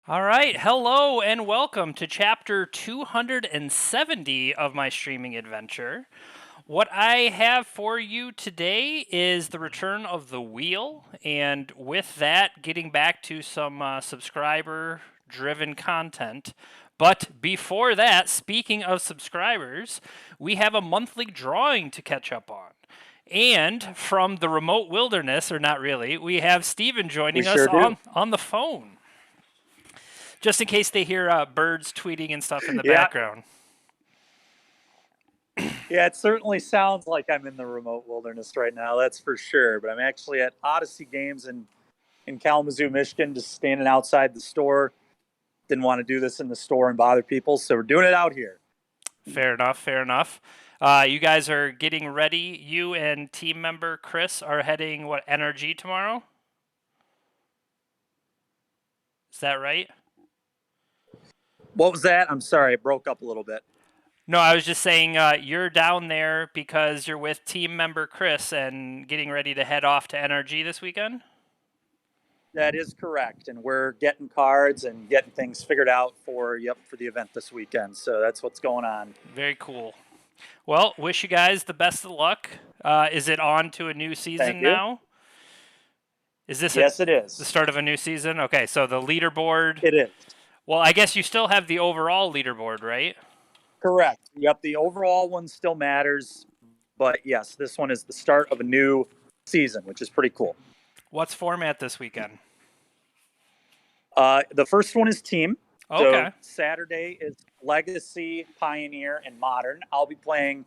All right, hello and welcome to chapter 270 of my streaming adventure. What I have for you today is the return of TheWheel, and with that, getting back to some subscriber driven content. But before that, speaking of subscribers, we have a monthly drawing to catch up on. And from the remote wilderness, or not really, we have Steven We joining us sure do. on the phone just in case they hear birds tweeting and stuff in the Yeah, background. yeah, it certainly sounds like I'm in the remote wilderness right now, that's for sure. But I'm actually at Odyssey Games in Kalamazoo, Michigan, just standing outside the store. Didn't want to do this in the store and bother people, so we're doing it out here. Fair enough, fair enough. You guys are getting ready. You and team member Chris are heading, what, NRG tomorrow? Is that right? What was that? I'm sorry, it broke up a little bit. No, I was just saying you're down there because you're with team member Chris and getting ready to head off to NRG this weekend? That is correct, and we're getting cards and getting things figured out for the event this weekend. So that's what's going on. Very cool. Well, wish you guys the best of luck. Is it on to a new Thank season you. now? Is this Yes, it the is. start of a new season? Okay, so the leaderboard. It is. Well, I guess you still have the overall leaderboard, right? Correct. Yep, the overall one still matters, but yes, this one is the start of a new season, which is pretty cool. What's format this weekend? The first one is team. So Okay. Saturday is Legacy, Pioneer, and Modern. I'll be playing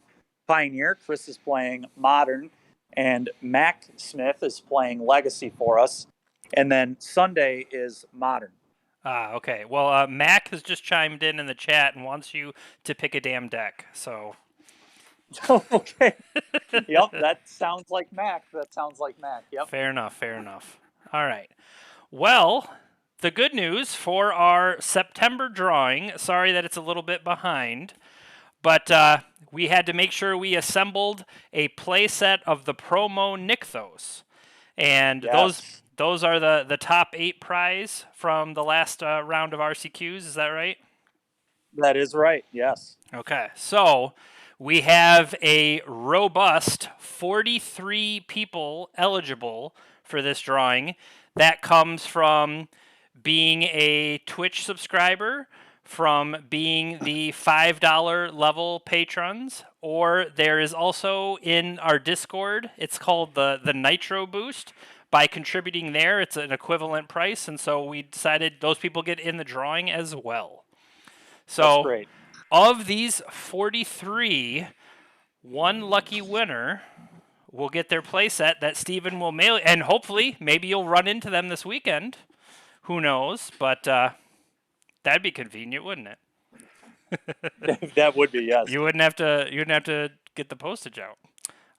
Pioneer. Chris is playing Modern, and Mac Smith is playing Legacy for us. And then Sunday is Modern. Okay. Well, Mac has just chimed in the chat and wants you to pick a damn deck. So. Okay. Yep, that sounds like Mac. That sounds like Mac. Yep. Fair enough. Fair enough. All right. Well, the good news for our September drawing. Sorry that it's a little bit behind, but we had to make sure we assembled a playset of the promo Nykthos, and Yes. those are the top 8 prize from the last round of RCQs. Is that right? That is right. Yes. Okay, so we have a robust 43 people eligible for this drawing. That comes from being a Twitch subscriber, from being the $5 level patrons, or there is also in our Discord, it's called the Nitro Boost. By contributing there, it's an equivalent price, and so we decided those people get in the drawing as well. That's So, great. of these 43, one lucky winner will get their playset that Steven will mail, and hopefully, maybe you'll run into them this weekend. Who knows? But that'd be convenient, wouldn't it? That would be, yes. You wouldn't have to get the postage out.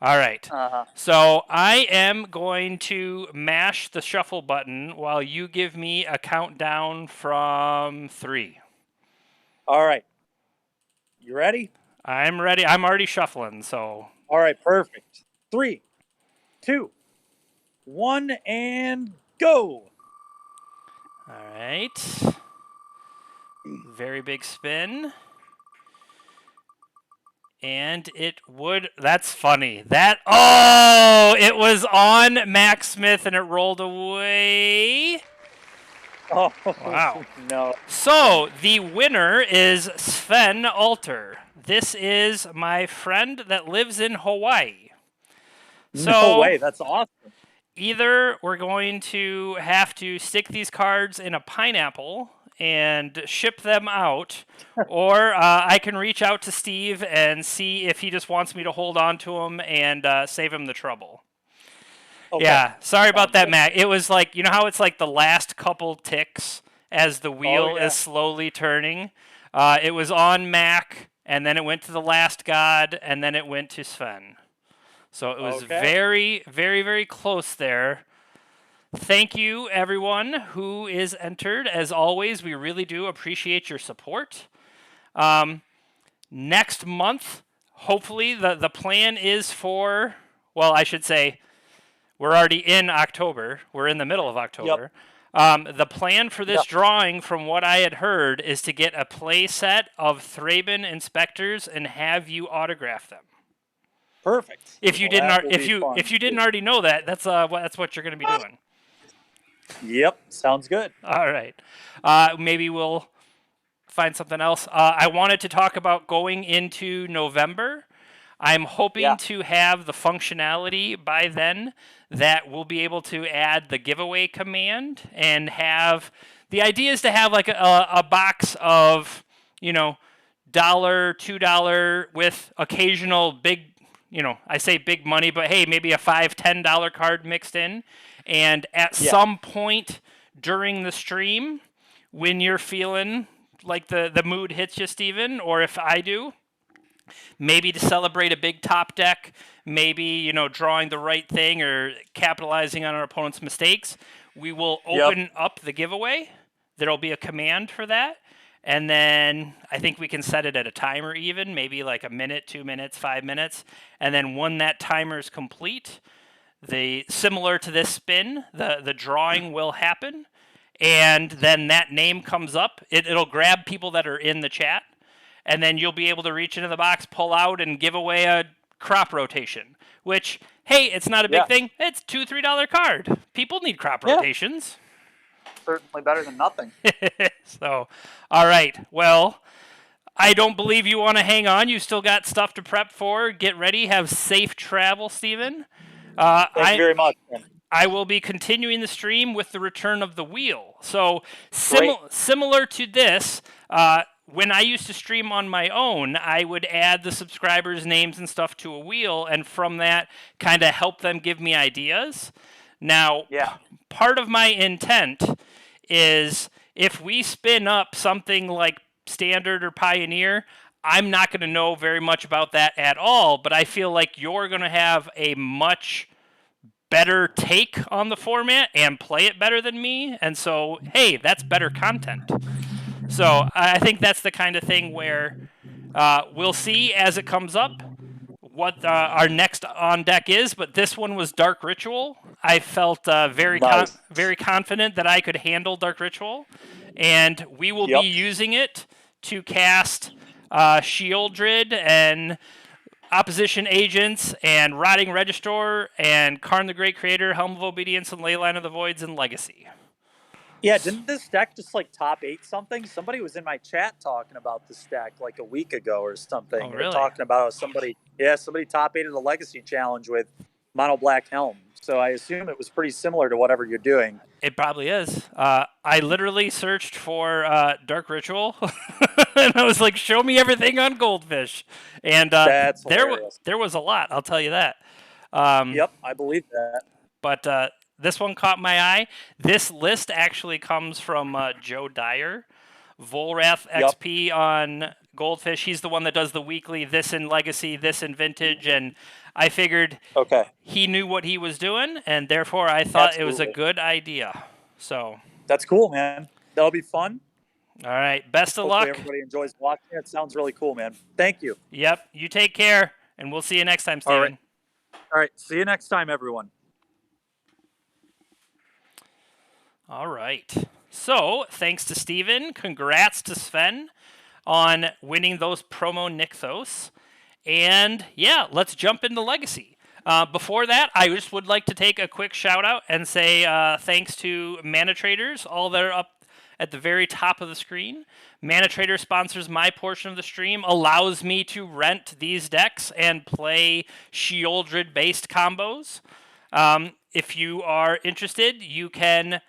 All right. Uh-huh. So I am going to mash the shuffle button while you give me a countdown from 3. All right. You ready? I'm ready. I'm already shuffling, so. All right, perfect. 3, 2, 1, and go. All right. Very big spin. And it would. That's funny. It was on Max Smith and it rolled away. Oh, Wow. no. So the winner is Sven Alter. This is my friend that lives in Hawaii. So, No way. That's awesome. either we're going to have to stick these cards in a pineapple and ship them out, or I can reach out to Steve and see if he just wants me to hold on to them and save him the trouble. Okay. Yeah, sorry about Sounds that, good. Mac. It was like, you know how it's like the last couple ticks as the wheel Yeah. is slowly turning? It was on Mac, and then it went to the last god, and then it went to Sven. So it was Okay. very, very, very close there. Thank you, everyone who is entered. As always, we really do appreciate your support. Next month, hopefully, the plan is for, well, I should say, We're already in October. We're in the middle of Yep. October. The plan for this Yep. drawing, from what I had heard, is to get a play set of Thraben inspectors and have you autograph them. Perfect. If you Well, didn't, that will if be you fun. if you didn't already know that, that's what you're going to be doing. Yep. Sounds good. All right. Maybe we'll find something else. I wanted to talk about going into November. I'm hoping Yeah. to have the functionality by then that we'll be able to add the giveaway command and have the idea is to have like a box of, dollar, $2 with occasional big, I say big money, but hey, maybe a $5, $10 card mixed in. And at some point during the stream, when you're feeling like the mood hits you, Steven, or if I do, maybe to celebrate a big top deck, maybe, drawing the right thing or capitalizing on our opponent's mistakes, we will open up the giveaway. There'll be a command for that. And then I think we can set it at a timer even, maybe like a minute, 2 minutes, 5 minutes. And then when that timer is complete, similar to this spin, the drawing will happen. And then that name comes up. It'll grab people that are in the chat. And then you'll be able to reach into the box, pull out, and give away a crop rotation. Which, hey, it's not a big thing. It's $2, $3 card. People need crop rotations. Certainly better than nothing. So, all right. Well, I don't believe you want to hang on. You still got stuff to prep for. Get ready. Have safe travel, Steven. Thank you very much. I will be continuing the stream with the return of TheWheel. So, similar to this, when I used to stream on my own, I would add the subscribers' names and stuff to a wheel, and from that, kind of help them give me ideas. Now, part of my intent is if we spin up something like Standard or Pioneer, I'm not going to know very much about that at all, but I feel like you're going to have a much better take on the format and play it better than me. And so, hey, that's better content. So I think that's the kind of thing where we'll see as it comes up what our next on deck is. But this one was Dark Ritual. I felt very confident that I could handle Dark Ritual. And we will be using it to cast Shieldred and Opposition Agents and Rotting Registrar and Karn the Great Creator, Helm of Obedience, and Leyline of the Voids and Legacy. Yeah, didn't this deck just like top 8 something? Somebody was in my chat talking about this deck like a week ago or something. Oh, really? They were talking about somebody top 8 of the Legacy Challenge with Mono Black Helm. So I assume it was pretty similar to whatever you're doing. It probably is. I literally searched for Dark Ritual, and I was like, "Show me everything on Goldfish," and there was a lot. I'll tell you that. I believe that. But this one caught my eye. This list actually comes from Joe Dyer, Volrath XP on Goldfish. He's the one that does the weekly this in Legacy, this in Vintage, and I figured he knew what he was doing, and therefore I thought it was a good idea. So that's cool, man. That'll be fun. All right. Best of luck. Everybody enjoys watching it. Sounds really cool, man. Thank you. Yep. You take care, and we'll see you next time, Steven. All right. See you next time, everyone. All right. So, thanks to Steven. Congrats to Sven on winning those promo Nykthos. And yeah, let's jump into Legacy. Before that, I just would like to take a quick shout out and say thanks to Mana Traders, all that are up at the very top of the screen. Mana Trader sponsors my portion of the stream, allows me to rent these decks and play Shieldred-based combos. If you are interested, you can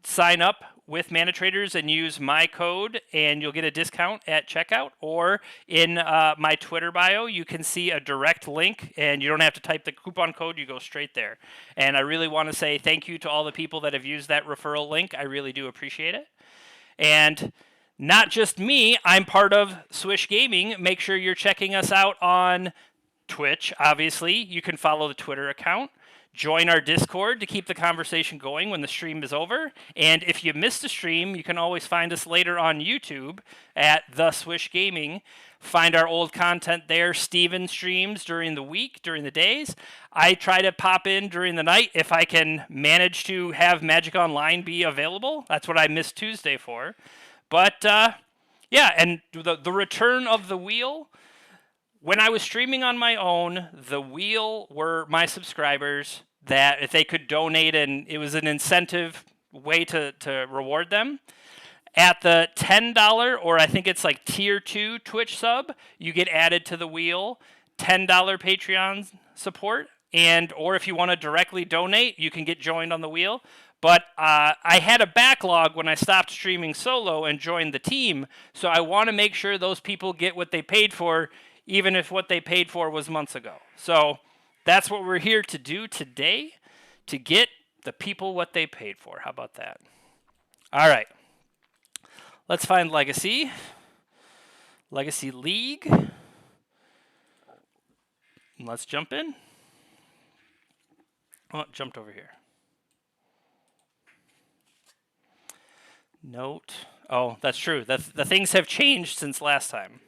sign up with Mana Traders and use my code, and you'll get a discount at checkout. Or in my Twitter bio, you can see a direct link, and you don't have to type the coupon code. You go straight there. And I really want to say thank you to all the people that have used that referral link. I really do appreciate it. And not just me, I'm part of Swish Gaming. Make sure you're checking us out on Twitch, obviously. You can follow the Twitter account. Join our Discord to keep the conversation going when the stream is over. And if you missed a stream, you can always find us later on YouTube at The Swish Gaming. Find our old content there. Steven streams during the week, during the days. I try to pop in during the night if I can manage to have Magic Online be available. That's what I missed Tuesday for. But yeah, and the return of TheWheel. When I was streaming on my own, TheWheel were my subscribers that if they could donate, and it was an incentive way to reward them. At the $10, or I think it's like tier 2 Twitch sub, you get added to TheWheel, $10 Patreon support, and or if you want to directly donate, you can get joined on TheWheel. But I had a backlog when I stopped streaming solo and joined the team, so I want to make sure those people get what they paid for, even if what they paid for was months ago. So that's what we're here to do today, to get the people what they paid for. How about that? All right. Let's find Legacy. Legacy League. Let's jump in. Oh, it jumped over here. Note. Oh, that's true. The things have changed since last time.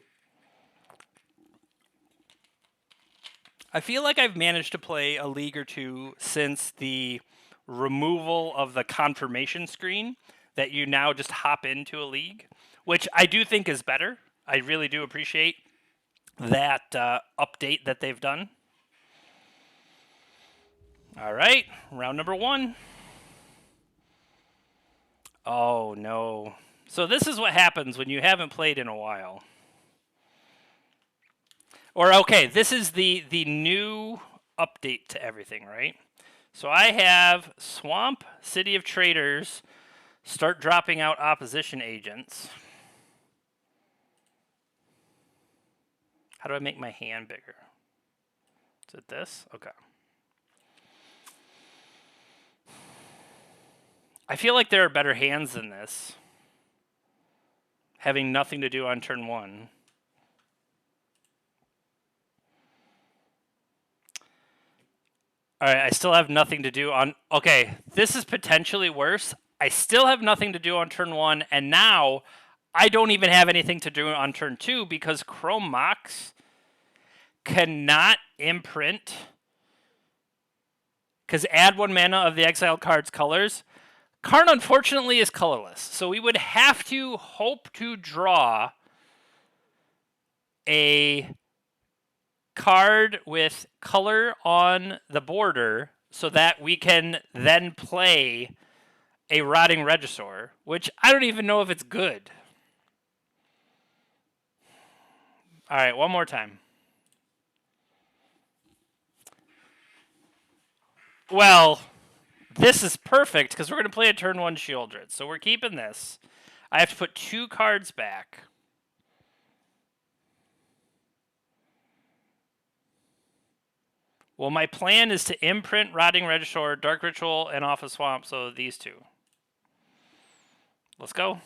I feel like I've managed to play a league or two since the removal of the confirmation screen, that you now just hop into a league, which I do think is better. I really do appreciate that update that they've done. All right, round number 1. Oh, no. So this is what happens when you haven't played in a while. Or, okay, this is the new update to everything, right? So I have Swamp, City of Traders, start dropping out opposition agents. How do I make my hand bigger? Is it this? Okay. I feel like there are better hands than this, having nothing to do on turn 1. All right, I still have nothing to do on... Okay, this is potentially worse. I still have nothing to do on turn 1, and now I don't even have anything to do on turn 2 because Chrome Mox cannot imprint, because add 1 mana of the exiled card's colors. Karn, unfortunately, is colorless, so we would have to hope to draw a card with color on the border so that we can then play a Rotting Regisaur, which I don't even know if it's good. All right, one more time. Well, this is perfect because we're going to play a turn 1 Shieldred, so we're keeping this. I have to put 2 cards back. Well, my plan is to imprint Rotting Regisaur, Dark Ritual, and off a Swamp, so these 2. Let's go.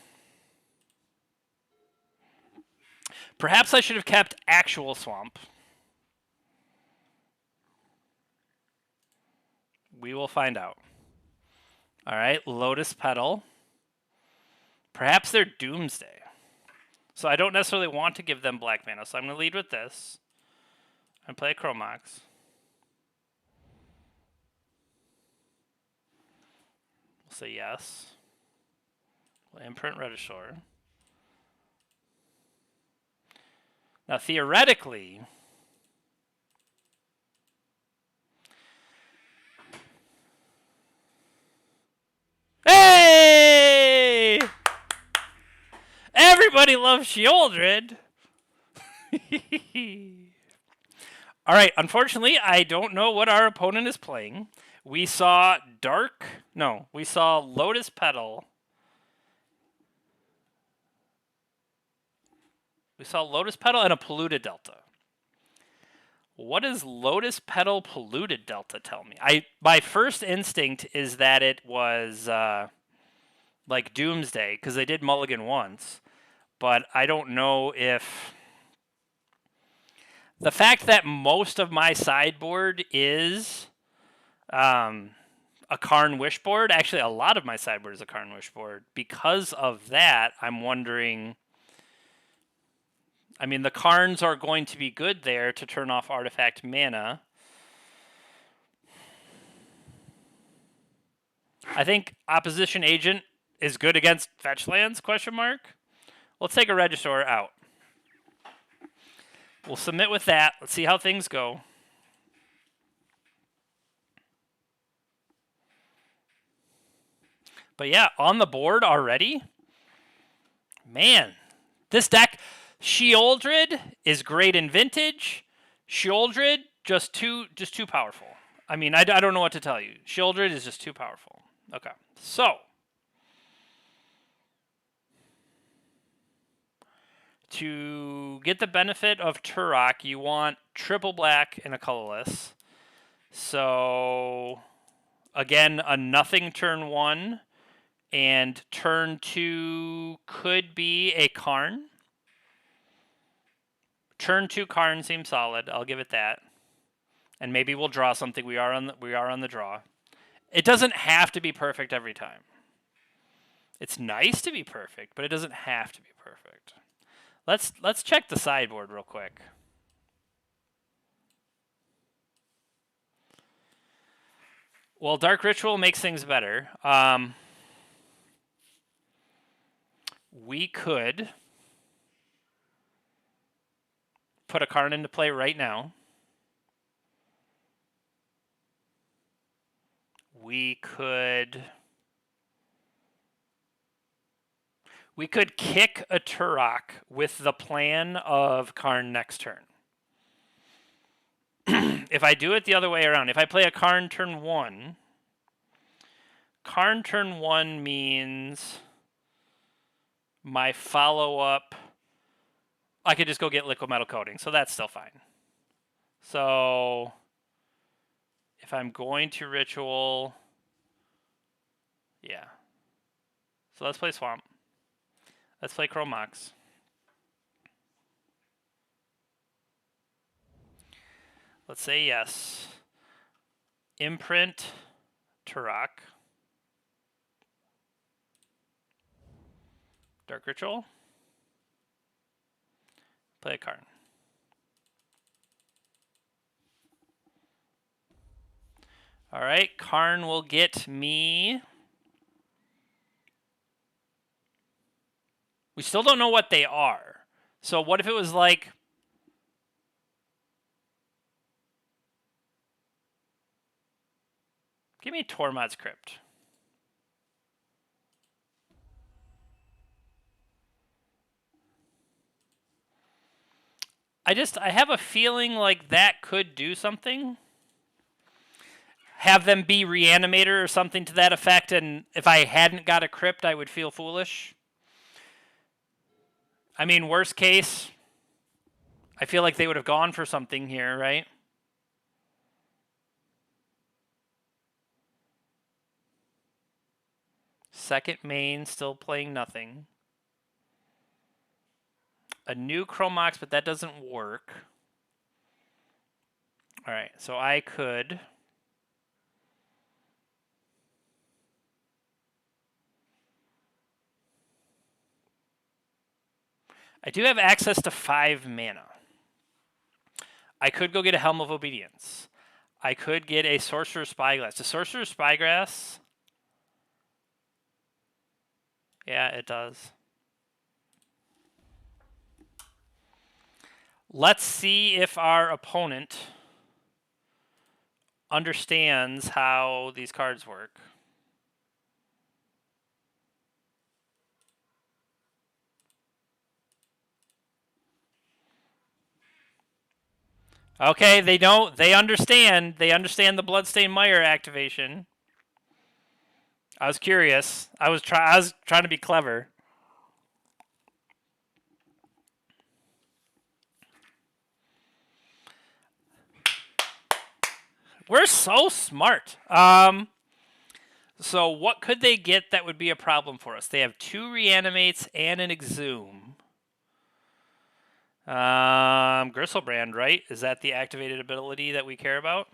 Perhaps I should have kept actual Swamp. We will find out. All right, Lotus Petal. Perhaps they're Doomsday. So I don't necessarily want to give them black mana, so I'm going to lead with this. And play a Chrome Mox. We'll say yes. We'll imprint Regisaur. Now, theoretically, hey! Everybody loves Shieldred. All right, unfortunately, I don't know what our opponent is playing. We saw we saw Lotus Petal. We saw Lotus Petal and a Polluted Delta. What does Lotus Petal Polluted Delta tell me? My first instinct is that it was like Doomsday, because they did mulligan once. But I don't know if... The fact that most of my sideboard is A Karn Wishboard. Actually, a lot of my sideboard is a Karn Wishboard. Because of that, I'm wondering. I mean, the Karns are going to be good there to turn off artifact mana. I think Opposition Agent is good against fetch lands, question mark. Let's take a Regisaur out. We'll submit with that. Let's see how things go. But yeah, on the board already? Man, this deck, Sheoldred is great in Vintage. Sheoldred, just too powerful. I mean, I don't know what to tell you. Sheoldred is just too powerful. Okay, so to get the benefit of Turok, you want triple black and a colorless. So again, a nothing turn 1, and turn 2 could be a Karn. Turn 2 Karn seems solid. I'll give it that. And maybe we'll draw something. We are on the draw. It doesn't have to be perfect every time. It's nice to be perfect, but it doesn't have to be perfect. Let's check the sideboard real quick. Well, Dark Ritual makes things better. We could put a Karn into play right now. We could kick a Turok with the plan of Karn next turn. If I do it the other way around, if I play a Karn turn 1, Karn turn 1 means my follow-up, I could just go get Liquid Metal Coating, so that's still fine. So if I'm going to Ritual, yeah. So let's play Swamp. Let's play Chrome Mox. Let's say yes. Imprint Turok. Dark Ritual. Play a Karn. Alright, Karn will get me. We still don't know what they are. So what if it was like. Give me Tormod's Crypt. I have a feeling like that could do something. Have them be Reanimator or something to that effect, and if I hadn't got a Crypt, I would feel foolish. I mean, worst case, I feel like they would have gone for something here, right? Second main, still playing nothing. A new Chromox, but that doesn't work. All right, so I could. I do have access to 5 mana. I could go get a Helm of Obedience. I could get a Sorcerer's Spyglass. The Sorcerer's Spyglass. Yeah, it does. Let's see if our opponent understands how these cards work. Okay, they don't. They understand. They understand the Bloodstained Mire activation. I was curious. I was trying to be clever. We're so smart. So what could they get that would be a problem for us? They have 2 Reanimates and an Exhume. Gristlebrand, right? Is that the activated ability that we care about?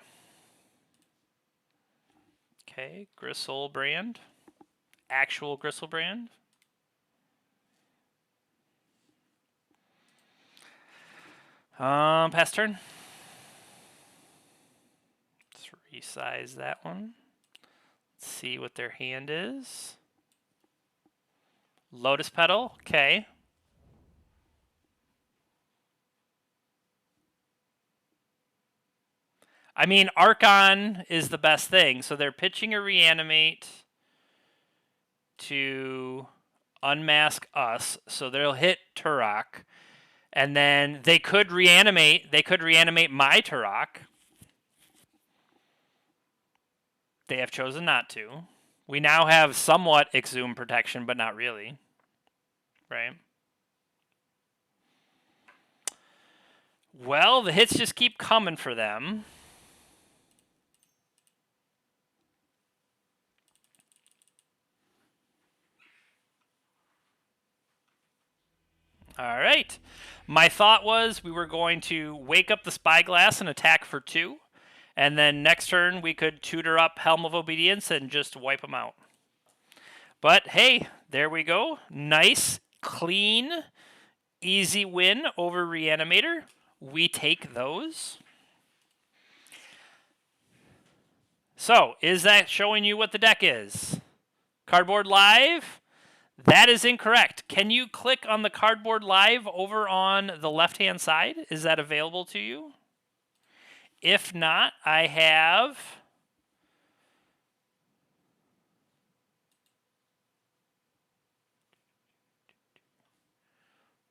Okay, Gristle brand. Actual Gristle brand. Pass turn. Let's resize that one. Let's see what their hand is. Lotus Petal, okay. I mean, Archon is the best thing. So they're pitching a Reanimate to unmask us. So they'll hit Turok. And then they could reanimate. They could reanimate my Turok. They have chosen not to. We now have somewhat Exhume protection, but not really. Right? Well, the hits just keep coming for them. All right. My thought was we were going to wake up the Spyglass and attack for 2. And then next turn we could tutor up Helm of Obedience and just wipe them out. But hey, there we go. Nice, clean, easy win over Reanimator. We take those. So, is that showing you what the deck is? Cardboard Live? That is incorrect. Can you click on the Cardboard Live over on the left-hand side? Is that available to you? If not, I have...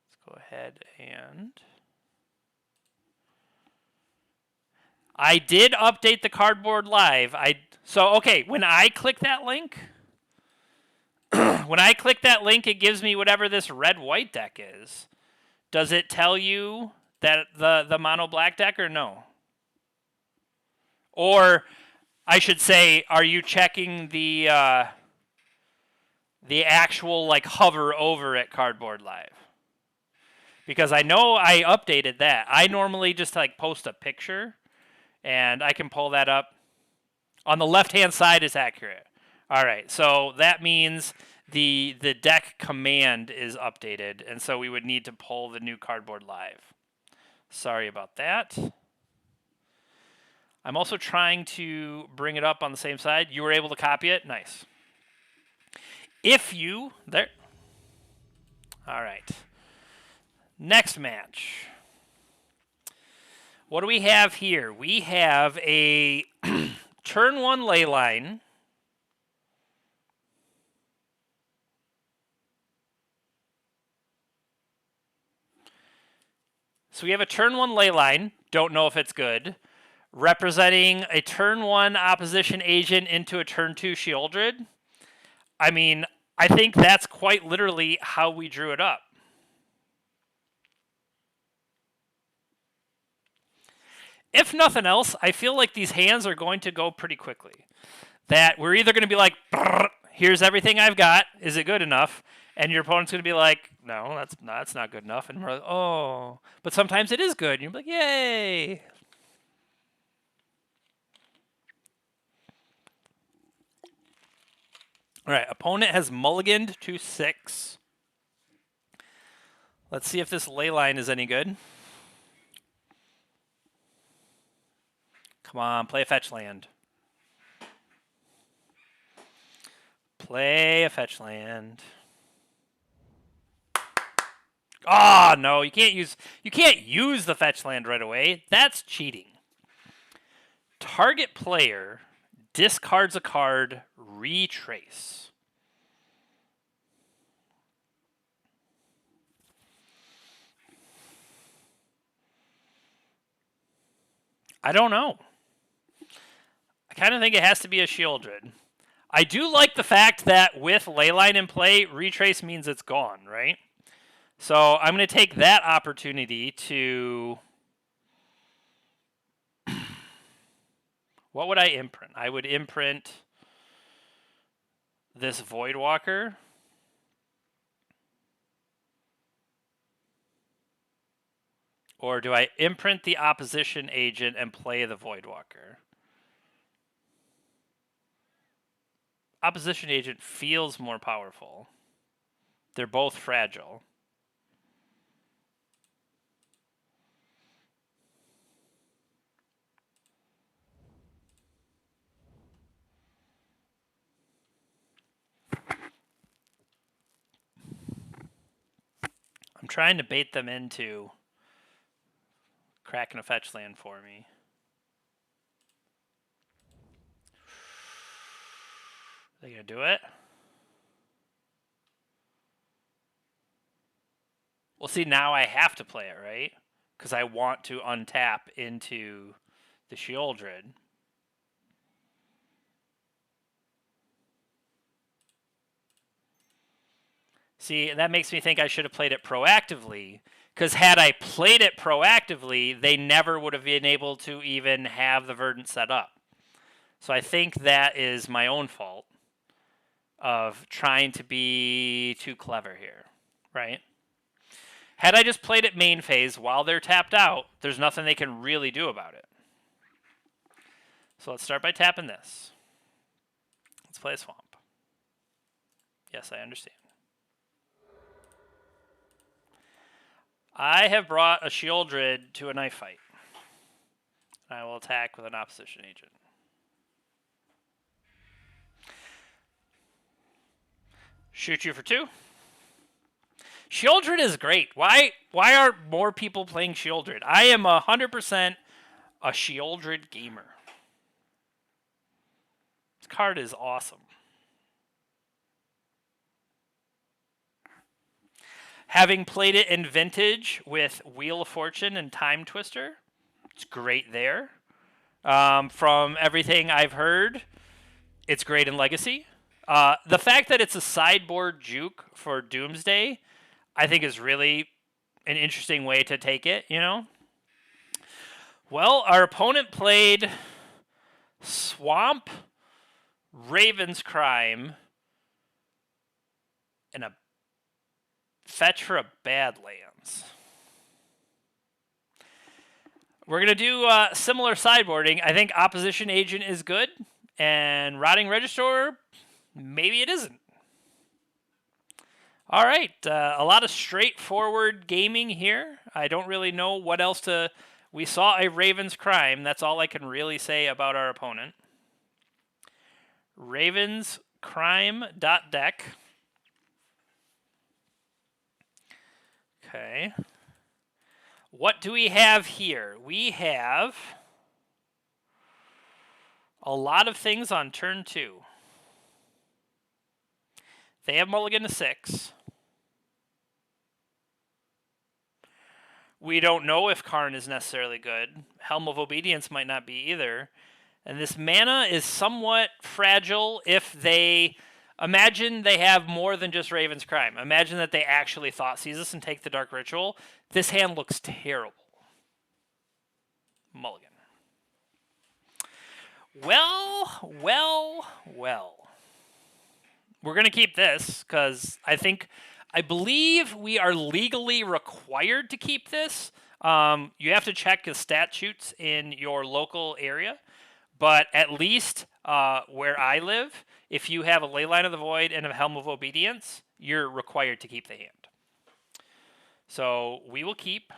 Let's go ahead and... I did update the Cardboard Live. So, okay, when I click that link... when I click that link, it gives me whatever this red-white deck is. Does it tell you that the mono-black deck or no? Or, I should say, are you checking the actual, like, hover over at Cardboard Live? Because I know I updated that. I normally just, like, post a picture, and I can pull that up. On the left-hand side is accurate. All right, so that means the deck command is updated, and so we would need to pull the new Cardboard Live. Sorry about that. I'm also trying to bring it up on the same side. You were able to copy it? Nice. If you... There. All right. Next match. What do we have here? We have a turn 1 Leyline. So we have a turn 1 Leyline. Don't know if it's good. Representing a turn 1 opposition agent into a turn 2 Sheoldred. I mean, I think that's quite literally how we drew it up. If nothing else, I feel like these hands are going to go pretty quickly. That we're either going to be like, here's everything I've got. Is it good enough? And your opponent's going to be like, no, that's not good enough. And we're like, oh. But sometimes it is good. And you're like, yay. All right, opponent has mulliganed to 6. Let's see if this Leyline is any good. Come on, play a fetch land. Play a fetch land. Oh, no, you can't use the fetch land right away. That's cheating. Target player discards a card, retrace. I don't know. I kind of think it has to be a Sheoldred. I do like the fact that with Leyline in play, retrace means it's gone, right? So I'm going to take that opportunity to... What would I imprint? I would imprint this Voidwalker. Or do I imprint the opposition agent and play the Voidwalker? opposition agent feels more powerful. They're both fragile. I'm trying to bait them into cracking a fetch land for me. Are they going to do it? Well, see, now I have to play it, right? Because I want to untap into the Sheoldred. See, that makes me think I should have played it proactively. Because had I played it proactively, they never would have been able to even have the Verdant set up. So I think that is my own fault of trying to be too clever here, right? Had I just played it main phase while they're tapped out, there's nothing they can really do about it. So let's start by tapping this. Let's play a swamp. Yes, I understand. I have brought a Sheoldred to a knife fight. I will attack with an opposition agent. Shoot you for 2. Sheoldred is great. Why aren't more people playing Sheoldred? I am 100% a Sheoldred gamer. This card is awesome. Having played it in Vintage with Wheel of Fortune and Time Twister, it's great there. From everything I've heard, it's great in Legacy. The fact that it's a sideboard juke for Doomsday, I think is really an interesting way to take it, you know? Well, our opponent played Swamp, Raven's Crime, and a fetch for a Badlands. We're going to do similar sideboarding. I think Opposition Agent is good, and Rotting Register, maybe it isn't. All right, a lot of straightforward gaming here. I don't really know what else to... We saw a Raven's Crime. That's all I can really say about our opponent. Raven's Crime.deck. Okay. What do we have here? We have a lot of things on turn 2. They have mulligan to 6. We don't know if Karn is necessarily good. Helm of Obedience might not be either. And this mana is somewhat fragile if they... Imagine they have more than just Raven's Crime. Imagine that they actually Thoughtseize this and take the Dark Ritual. This hand looks terrible. Mulligan. Well. We're going to keep this because I believe we are legally required to keep this. You have to check the statutes in your local area. But at least where I live, if you have a Leyline of the Void and a Helm of Obedience, you're required to keep the hand. So we will keep.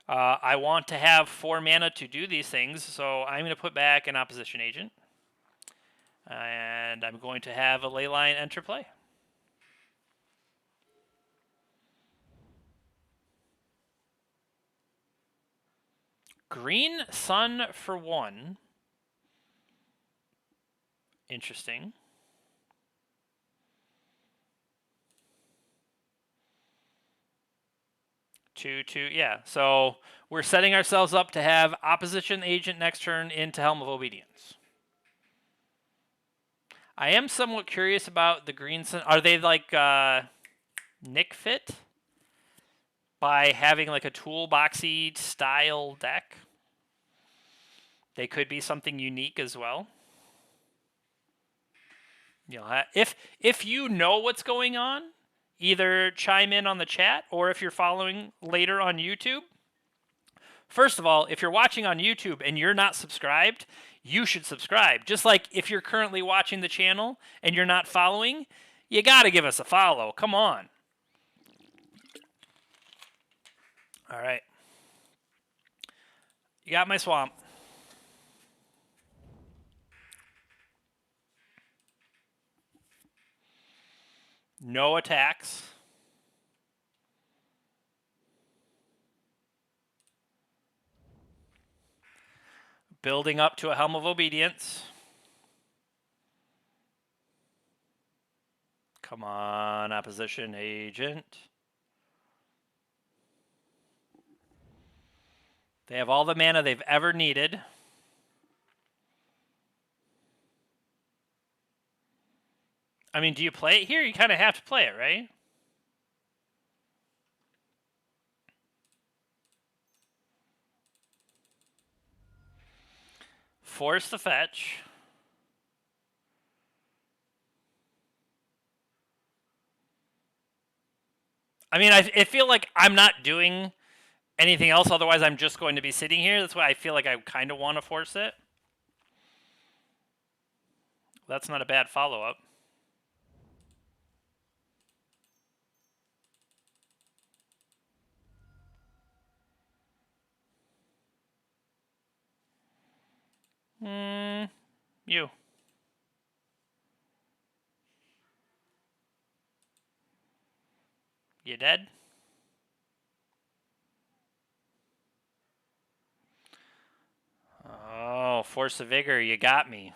I want to have 4 mana to do these things, so I'm going to put back an Opposition Agent. And I'm going to have a Leyline enter play. Green Sun for 1. Interesting. 2/2, yeah. So we're setting ourselves up to have Opposition Agent next turn into Helm of Obedience. I am somewhat curious about the Green Sun. Are they like Nick Fit? By having like a toolboxy style deck? They could be something unique as well. You know, if you know what's going on, either chime in on the chat, or if you're following later on YouTube, first of all, if you're watching on YouTube and you're not subscribed, you should subscribe. Just like if you're currently watching the channel and you're not following, you got to give us a follow. Come on. All right. You got my swamp. No attacks. Building up to a Helm of Obedience. Come on, opposition agent. They have all the mana they've ever needed. I mean, do you play it here? You kind of have to play it, right? Force the fetch. I mean, I feel like I'm not doing anything else. Otherwise, I'm just going to be sitting here. That's why I feel like I kind of want to force it. That's not a bad follow-up. You. You dead? Oh, Force of Vigor, you got me.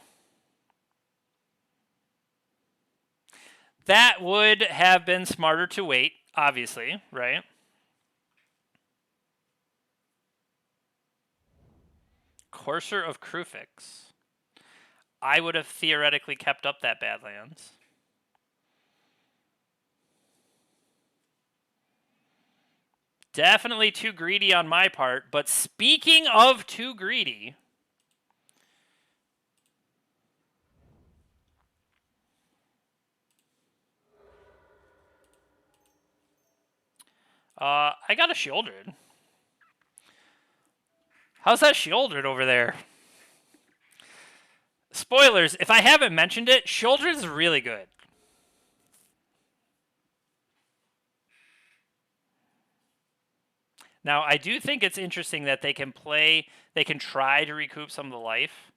That would have been smarter to wait, obviously, right? Courser of Krufix. I would have theoretically kept up that Badlands. Definitely too greedy on my part, but speaking of too greedy... I got a Shieldred. How's that Shieldred over there? Spoilers, if I haven't mentioned it, Shieldred is really good. Now, I do think it's interesting that they can try to recoup some of the life.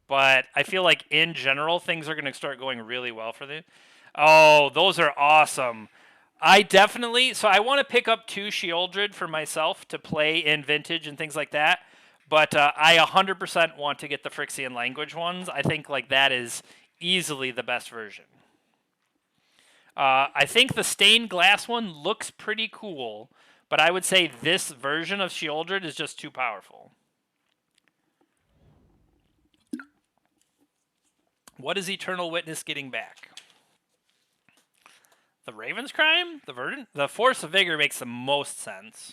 But I feel like in general, things are going to start going really well for them. Oh, those are awesome. I want to pick up 2 Shieldred for myself to play in Vintage and things like that. But I 100% want to get the Phyrexian language ones. I think like that is easily the best version. I think the stained glass one looks pretty cool, but I would say this version of Shieldred is just too powerful. What is Eternal Witness getting back? The Raven's Crime? The Verdant? The Force of Vigor makes the most sense.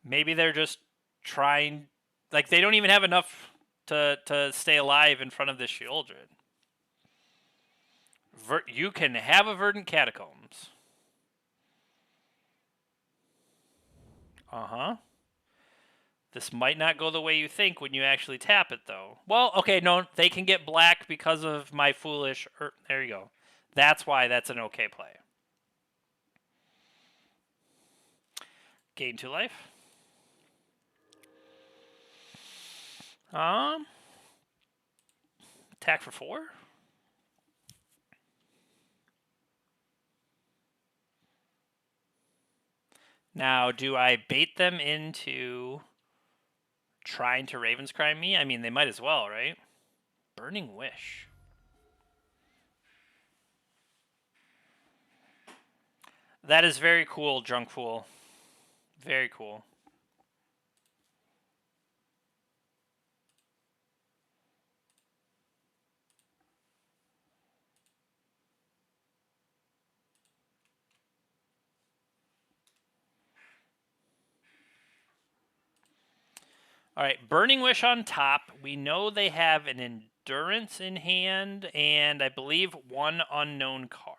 Maybe they're just trying... Like, they don't even have enough to stay alive in front of this Shieldred. You can have a Verdant Catacombs. Uh-huh. This might not go the way you think when you actually tap it, though. Well, okay, no, they can get black because of my foolish... there you go. That's why that's an okay play. Gain 2 life. Attack for 4. Now, do I bait them into trying to Raven's Crime me? I mean, they might as well, right? Burning Wish. That is very cool, Drunk Fool. Very cool. All right, Burning Wish on top. We know they have an Endurance in hand, and I believe 1 unknown card.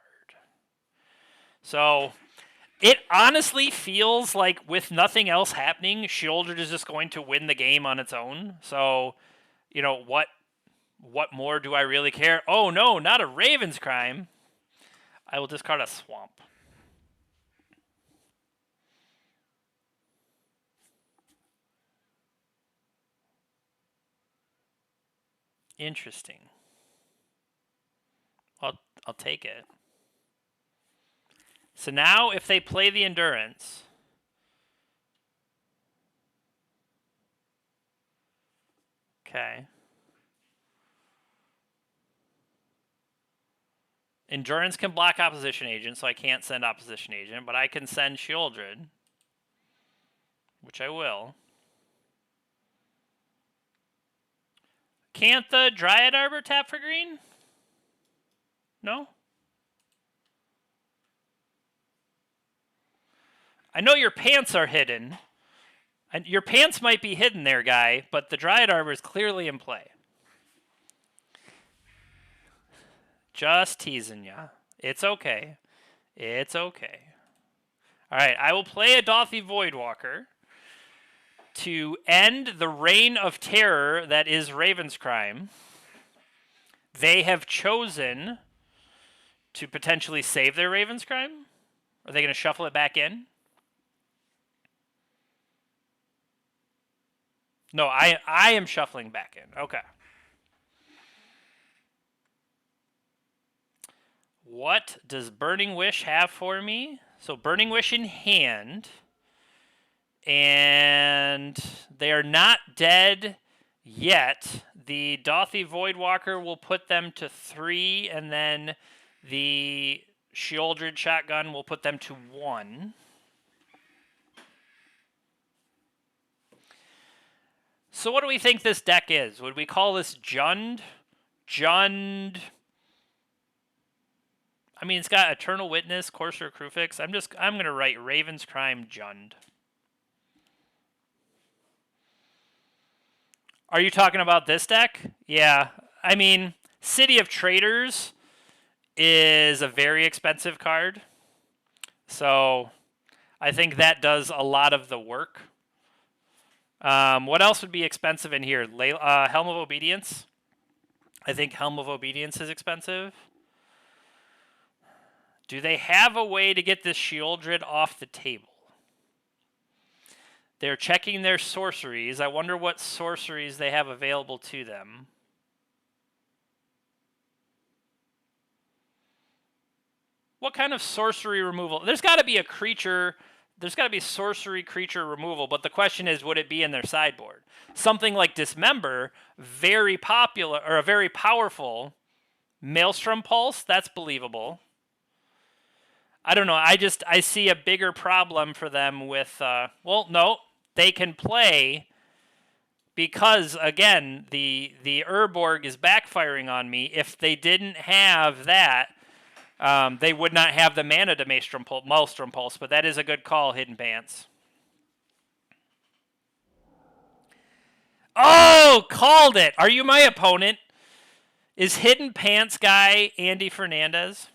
So It honestly feels like with nothing else happening, Shieldred is just going to win the game on its own. So, what more do I really care? Oh no, not a Raven's Crime. I will discard a Swamp. Interesting. I'll take it. So now if they play the Endurance, okay. Endurance can block Opposition Agent, so I can't send Opposition Agent, but I can send Shieldred, which I will. Can't the Dryad Arbor tap for green? No? I know your pants are hidden. And your pants might be hidden there, guy, but the Dryad Arbor is clearly in play. Just teasing ya. It's okay. It's okay. Alright, I will play a Dothy Voidwalker to end the reign of terror that is Raven's Crime. They have chosen to potentially save their Raven's Crime. Are they going to shuffle it back in? No, I am shuffling back in. Okay. What does Burning Wish have for me? So Burning Wish in hand. And they are not dead yet. The Dothy Voidwalker will put them to 3, and then the Shieldred Shotgun will put them to 1. So what do we think this deck is? Would we call this Jund? Jund. I mean, it's got Eternal Witness, Courser Crucifix. I'm gonna write Raven's Crime Jund. Are you talking about this deck? Yeah. I mean, City of Traders is a very expensive card. So I think that does a lot of the work. What else would be expensive in here? Helm of Obedience. I think Helm of Obedience is expensive. Do they have a way to get this Shieldred off the table? They're checking their sorceries. I wonder what sorceries they have available to them. What kind of sorcery removal? There's got to be a creature. There's got to be sorcery creature removal, but the question is, would it be in their sideboard? Something like Dismember, very popular, or a very powerful Maelstrom Pulse, that's believable. I don't know. I see a bigger problem for them with, well, no, they can play because, again, the Urborg is backfiring on me. If they didn't have that, they would not have the mana to Maelstrom Pulse, but that is a good call, Hidden Pants. Oh, called it. Are you my opponent? Is Hidden Pants guy Andy Fernandez?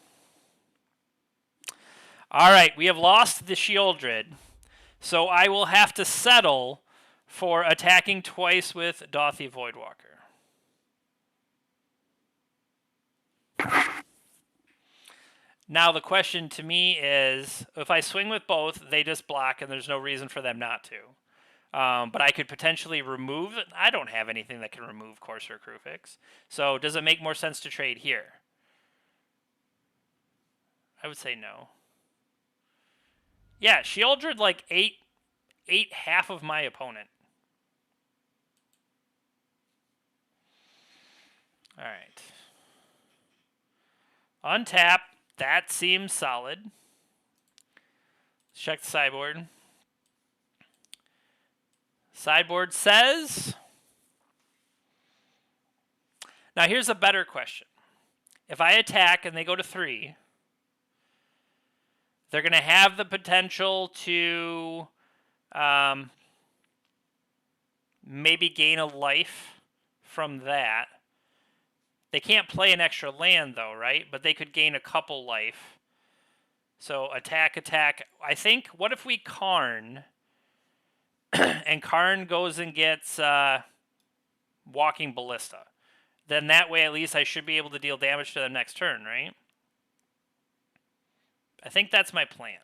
All right, we have lost the Shieldred, so I will have to settle for attacking twice with Dothy Voidwalker. Now the question to me is, if I swing with both, they just block and there's no reason for them not to. But I could potentially remove... I don't have anything that can remove Courser Crucifix. So does it make more sense to trade here? I would say no. Yeah, Shieldred like ate half of my opponent. All right. Untap. That seems solid. Let's check the sideboard. Sideboard says... Now here's a better question. If I attack and they go to 3... they're going to have the potential to maybe gain a life from that. They can't play an extra land, though, right? But they could gain a couple life. So attack, attack. I think, what if we Karn, and Karn goes and gets Walking Ballista? Then that way at least I should be able to deal damage to them next turn, right? I think that's my plan.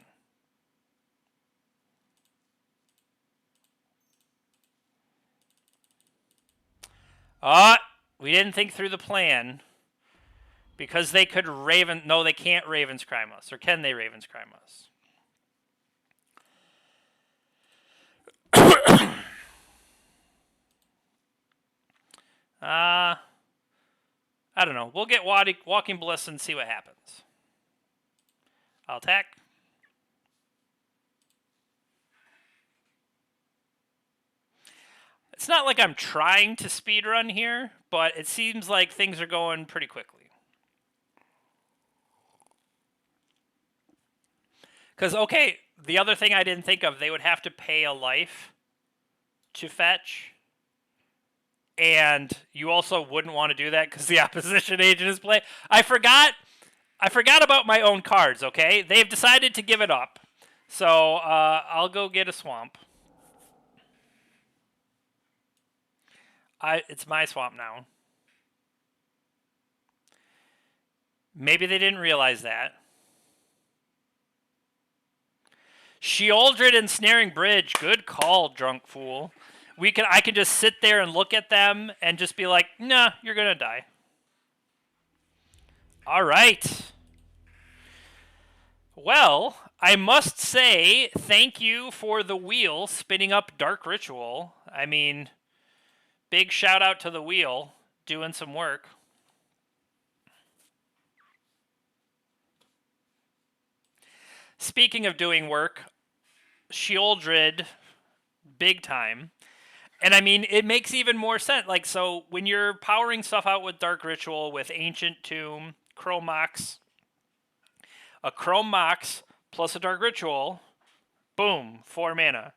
We didn't think through the plan. Because they could No, they can't Ravenscrime us. Or can they Ravenscrime us? I don't know. We'll get Walking Ballista and see what happens. I'll attack. It's not like I'm trying to speedrun here, but it seems like things are going pretty quickly. Because, okay, the other thing I didn't think of, they would have to pay a life to fetch. And you also wouldn't want to do that because the opposition agent is playing. I forgot about my own cards, okay? They've decided to give it up. So I'll go get a swamp. It's my swamp now. Maybe they didn't realize that. Sheoldred and Snaring Bridge. Good call, drunk fool. I can just sit there and look at them and just be like, nah, you're going to die. All right. Well, I must say thank you for TheWheel spinning up Dark Ritual. I mean, big shout out to TheWheel doing some work. Speaking of doing work, Sheoldred, big time. And I mean, it makes even more sense. Like, so when you're powering stuff out with Dark Ritual, with Ancient Tomb, Chrome Mox, a Chrome Mox plus a Dark Ritual, boom, 4 mana.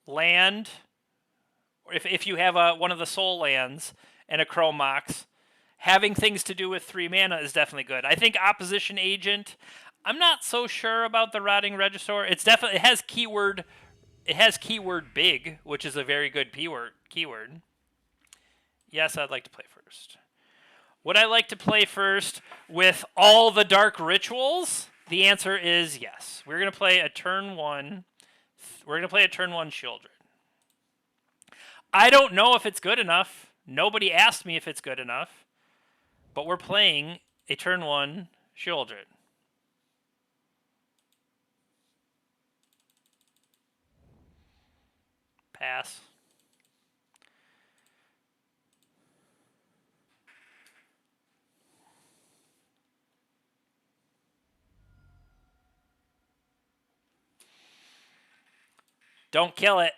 Land, if you have one of the soul lands and a Chrome Mox, having things to do with 3 mana is definitely good. I think Opposition Agent, I'm not so sure about the Rotting Regisaur. It has keyword big, which is a very good keyword. Yes, I'd like to play first. Would I like to play first with all the Dark Rituals? The answer is yes. We're going to play a turn 1. We're going to play a turn 1 Sheoldred. I don't know if it's good enough. Nobody asked me if it's good enough. But we're playing a turn 1 Sheoldred. Pass. Don't kill it.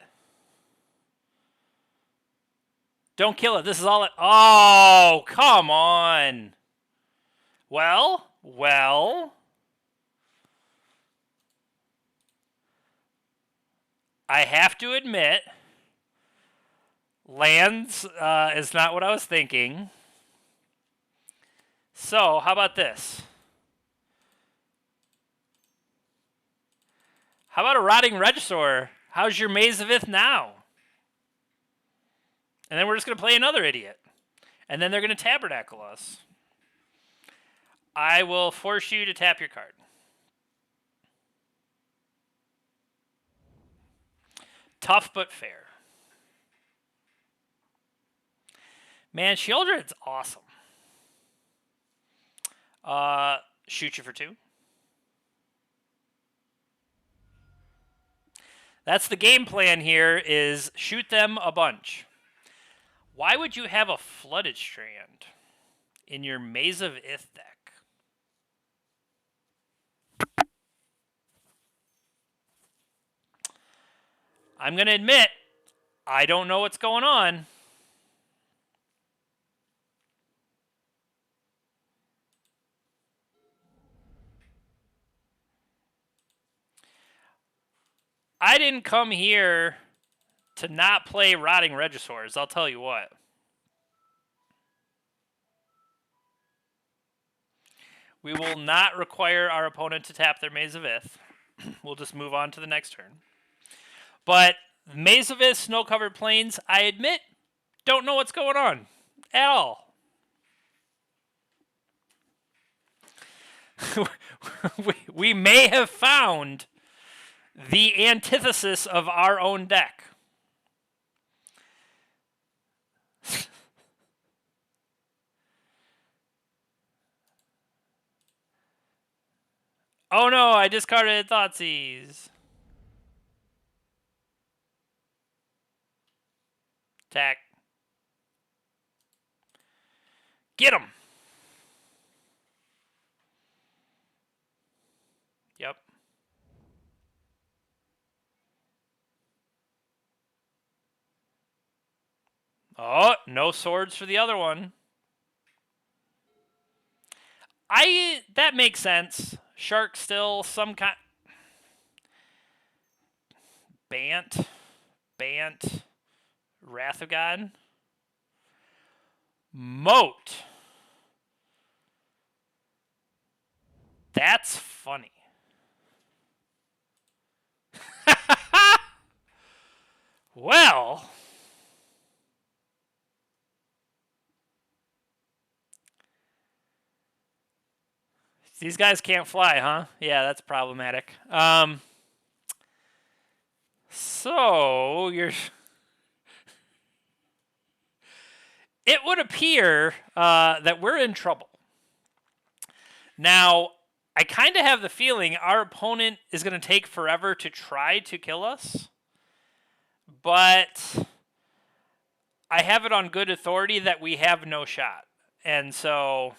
Don't kill it. This is all it... Oh, come on. Well. I have to admit, lands is not what I was thinking. So, how about this? How about a Rotting Regisaur? How's your Maze of Ith now? And then we're just going to play another idiot. And then they're going to Tabernacle us. I will force you to tap your card. Tough but fair. Man, Sheoldred's awesome. Shoot you for 2. That's the game plan here, is shoot them a bunch. Why would you have a Flooded Strand in your Maze of Ith deck? I'm going to admit, I don't know what's going on. I didn't come here to not play Rotting Regisaurs, I'll tell you what. We will not require our opponent to tap their Maze of Ith. We'll just move on to the next turn. But Maze of Ith, snow-covered plains, I admit, don't know what's going on at all. we may have found the antithesis of our own deck. Oh no, I discarded Thoughtseize. Attack. Get him. Yep. Oh, no swords for the other one. That makes sense. Shark still some kind. Bant, Wrath of God, Moat. That's funny. Well, these guys can't fly, huh? Yeah, that's problematic. So you're. It would appear that we're in trouble. Now, I kind of have the feeling our opponent is going to take forever to try to kill us. But I have it on good authority that we have no shot. And so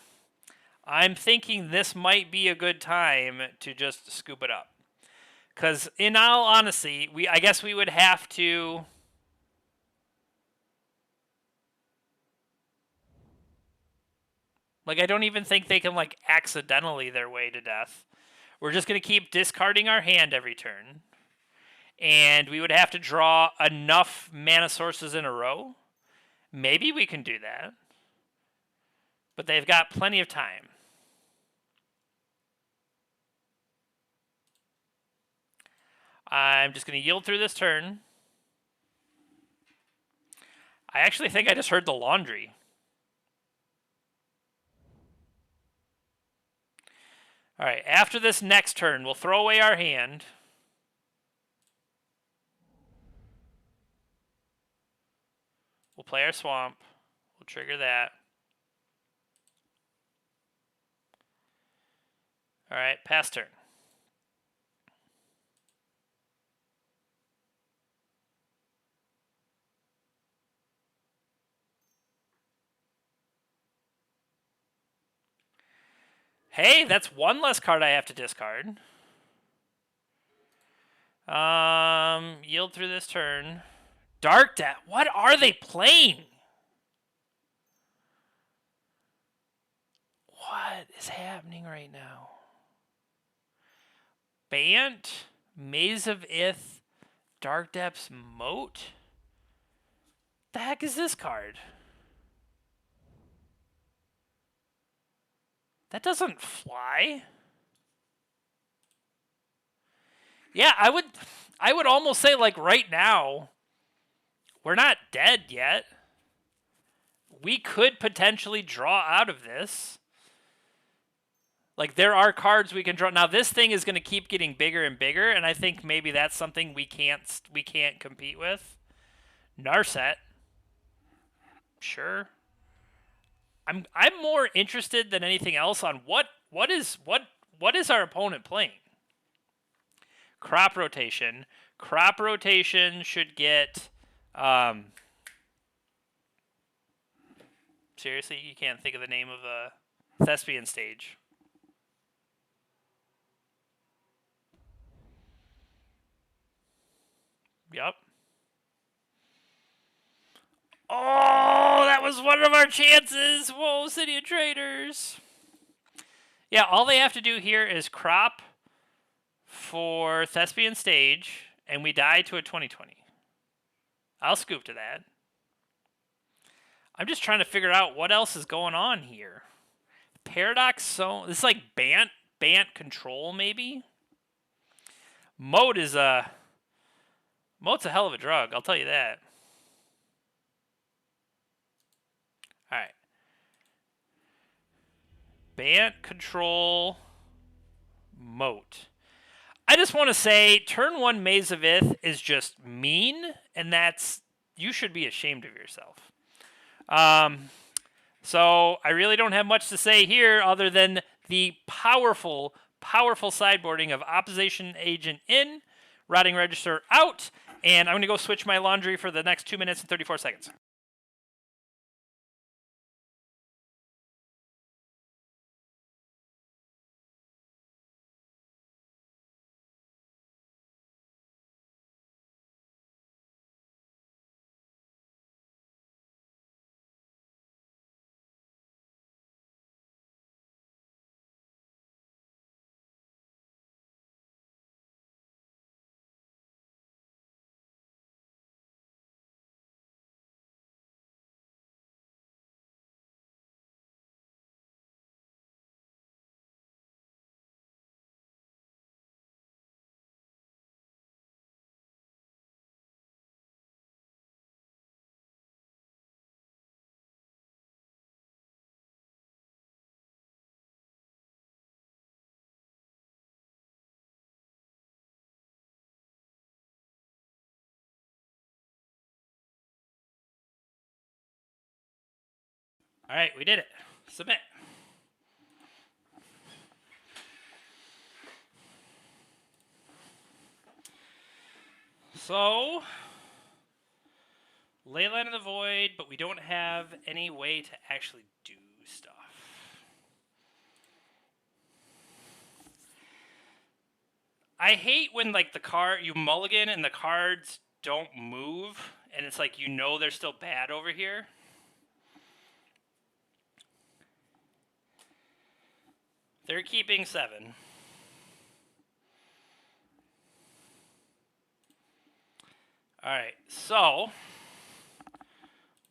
I'm thinking this might be a good time to just scoop it up. Because in all honesty, I guess we would have to... Like, I don't even think they can, like, accidentally their way to death. We're just going to keep discarding our hand every turn. And we would have to draw enough mana sources in a row. Maybe we can do that. But they've got plenty of time. I'm just going to yield through this turn. I actually think I just heard the laundry. All right, after this next turn, we'll throw away our hand. We'll play our swamp. We'll trigger that. All right, pass turn. Hey, that's one less card I have to discard. Yield through this turn. Dark Death. What are they playing? What is happening right now? Bant, Maze of Ith, Dark Depths, Moat? The heck is this card? That doesn't fly. Yeah, I would almost say, like, right now, we're not dead yet. We could potentially draw out of this. Like, there are cards we can draw. Now, this thing is going to keep getting bigger and bigger, and I think maybe that's something we can't compete with. Narset. Sure. I'm more interested than anything else on what is our opponent playing. Crop rotation. Crop rotation should get. Seriously, you can't think of the name of a thespian stage. Yup. Oh, that was one of our chances. Whoa, City of Traders. Yeah, all they have to do here is crop for Thespian Stage, and we die to a 2020. I'll scoop to that. I'm just trying to figure out what else is going on here. Paradox Zone. This is like Bant control, maybe? Mode's a hell of a drug, I'll tell you that. Alright. Bant control Moat. I just want to say turn 1 Maze of Ith is just mean, and you should be ashamed of yourself. So I really don't have much to say here other than the powerful sideboarding of Opposition Agent in, Rotting Register out, and I'm going to go switch my laundry for the next 2 minutes and 34 seconds. All right, we did it. Submit. So, Leyline of the Void, but we don't have any way to actually do stuff. I hate when like you mulligan and the cards don't move, and it's like they're still bad over here. They're keeping 7. Alright, so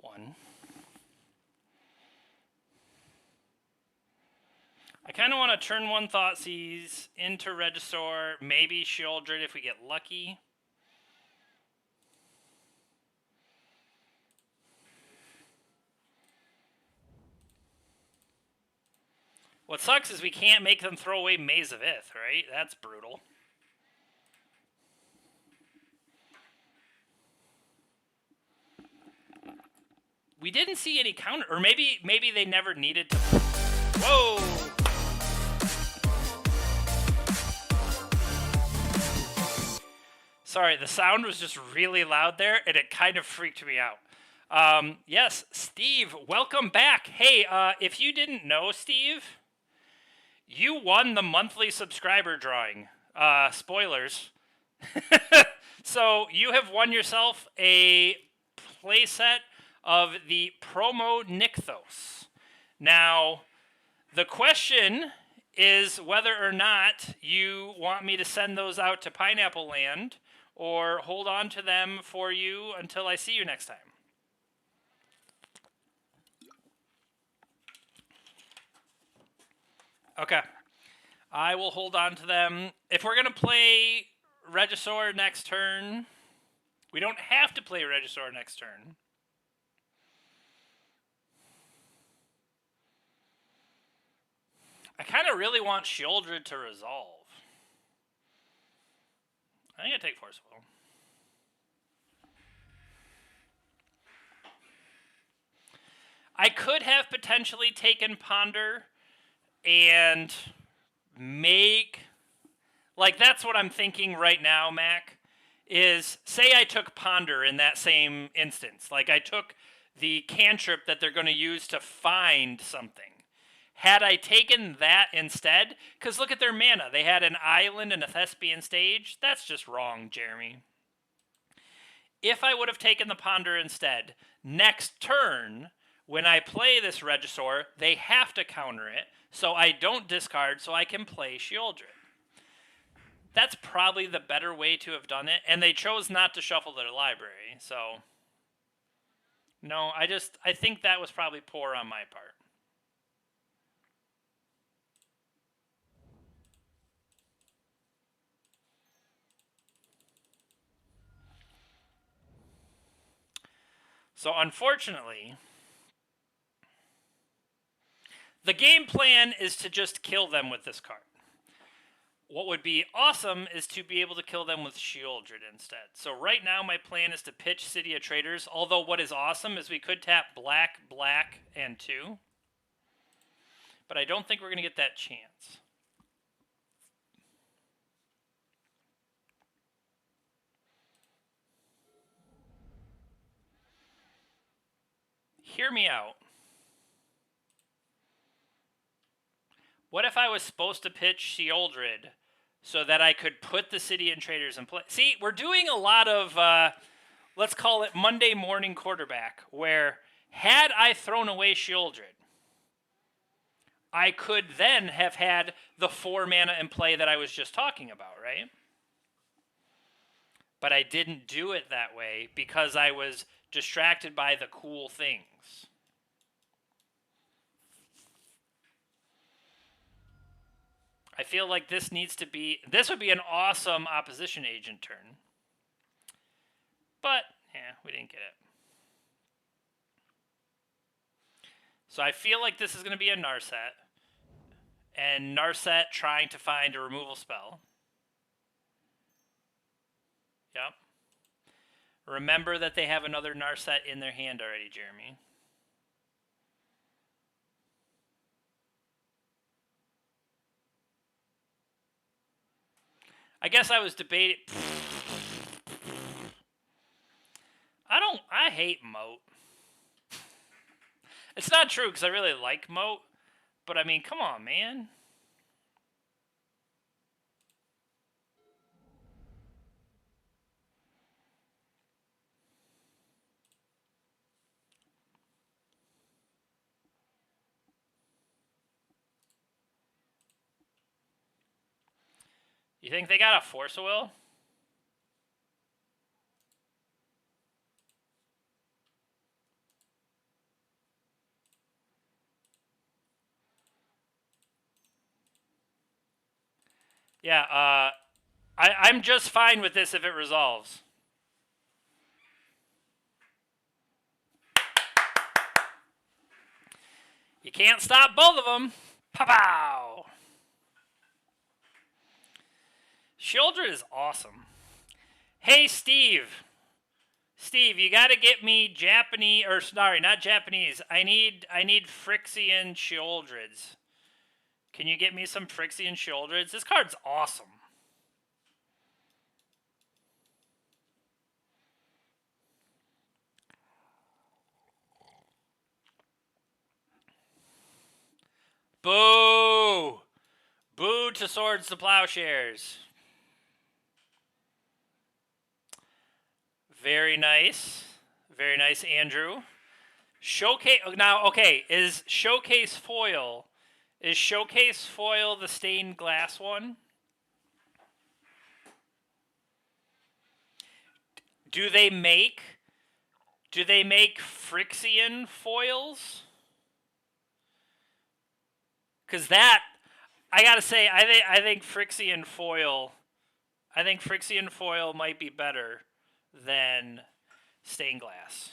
1. I kind of want to turn 1 Thoughtseize into Regisaur, maybe Shieldred if we get lucky. What sucks is we can't make them throw away Maze of Ith, right? That's brutal. We didn't see any counter, or maybe they never needed to. Whoa! Sorry, the sound was just really loud there, and it kind of freaked me out. Yes, Steve, welcome back. Hey, if you didn't know, Steve, you won the monthly subscriber drawing. Spoilers. So you have won yourself a playset of the promo Nykthos. Now, the question is whether or not you want me to send those out to Pineapple Land or hold on to them for you until I see you next time. Okay. I will hold on to them. If we're going to play Regisaur next turn, we don't have to play Regisaur next turn. I kind of really want Shieldred to resolve. I think I take Forceful. I could have potentially taken Ponder and make... Like, that's what I'm thinking right now, Mac, is say I took Ponder in that same instance. Like, I took the cantrip that they're going to use to find something. Had I taken that instead, because look at their mana. They had an island and a Thespian stage. That's just wrong, Jeremy. If I would have taken the Ponder instead, next turn, when I play this Regisaur, they have to counter it, so I don't discard, so I can play Shieldred. That's probably the better way to have done it, and they chose not to shuffle their library, so... No, I think that was probably poor on my part. So unfortunately, the game plan is to just kill them with this card. What would be awesome is to be able to kill them with Shieldred instead. So right now my plan is to pitch City of Traders, although what is awesome is we could tap black, black, and 2. But I don't think we're going to get that chance. Hear me out. What if I was supposed to pitch Shieldred so that I could put the City and Traders in play? See, we're doing a lot of, let's call it Monday morning quarterback, where had I thrown away Shieldred, I could then have had the 4 mana in play that I was just talking about, right? But I didn't do it that way because I was distracted by the cool things. I feel like this would be an awesome opposition agent turn. But, yeah, we didn't get it. So I feel like this is going to be a Narset. And Narset trying to find a removal spell. Yep. Remember that they have another Narset in their hand already, Jeremy. I guess I was debating. I hate Moat. It's not true because I really like Moat. But I mean, come on, man. You think they got a Force of Will? Yeah, I'm just fine with this if it resolves. You can't stop both of them. Pow-pow! Shieldred is awesome. Hey, Steve. Steve, you gotta get me Japanese, or sorry, not Japanese. I need Phyrexian Shieldreds. Can you get me some Phyrexian Shieldreds? This card's awesome. Boo! Boo to Swords to Plowshares. Very nice. Very nice, Andrew. Showcase now, okay, is Showcase Foil the stained glass one? Do they make Phyrexian foils? Cause that, I gotta say, I think Phyrexian foil might be better than stained glass.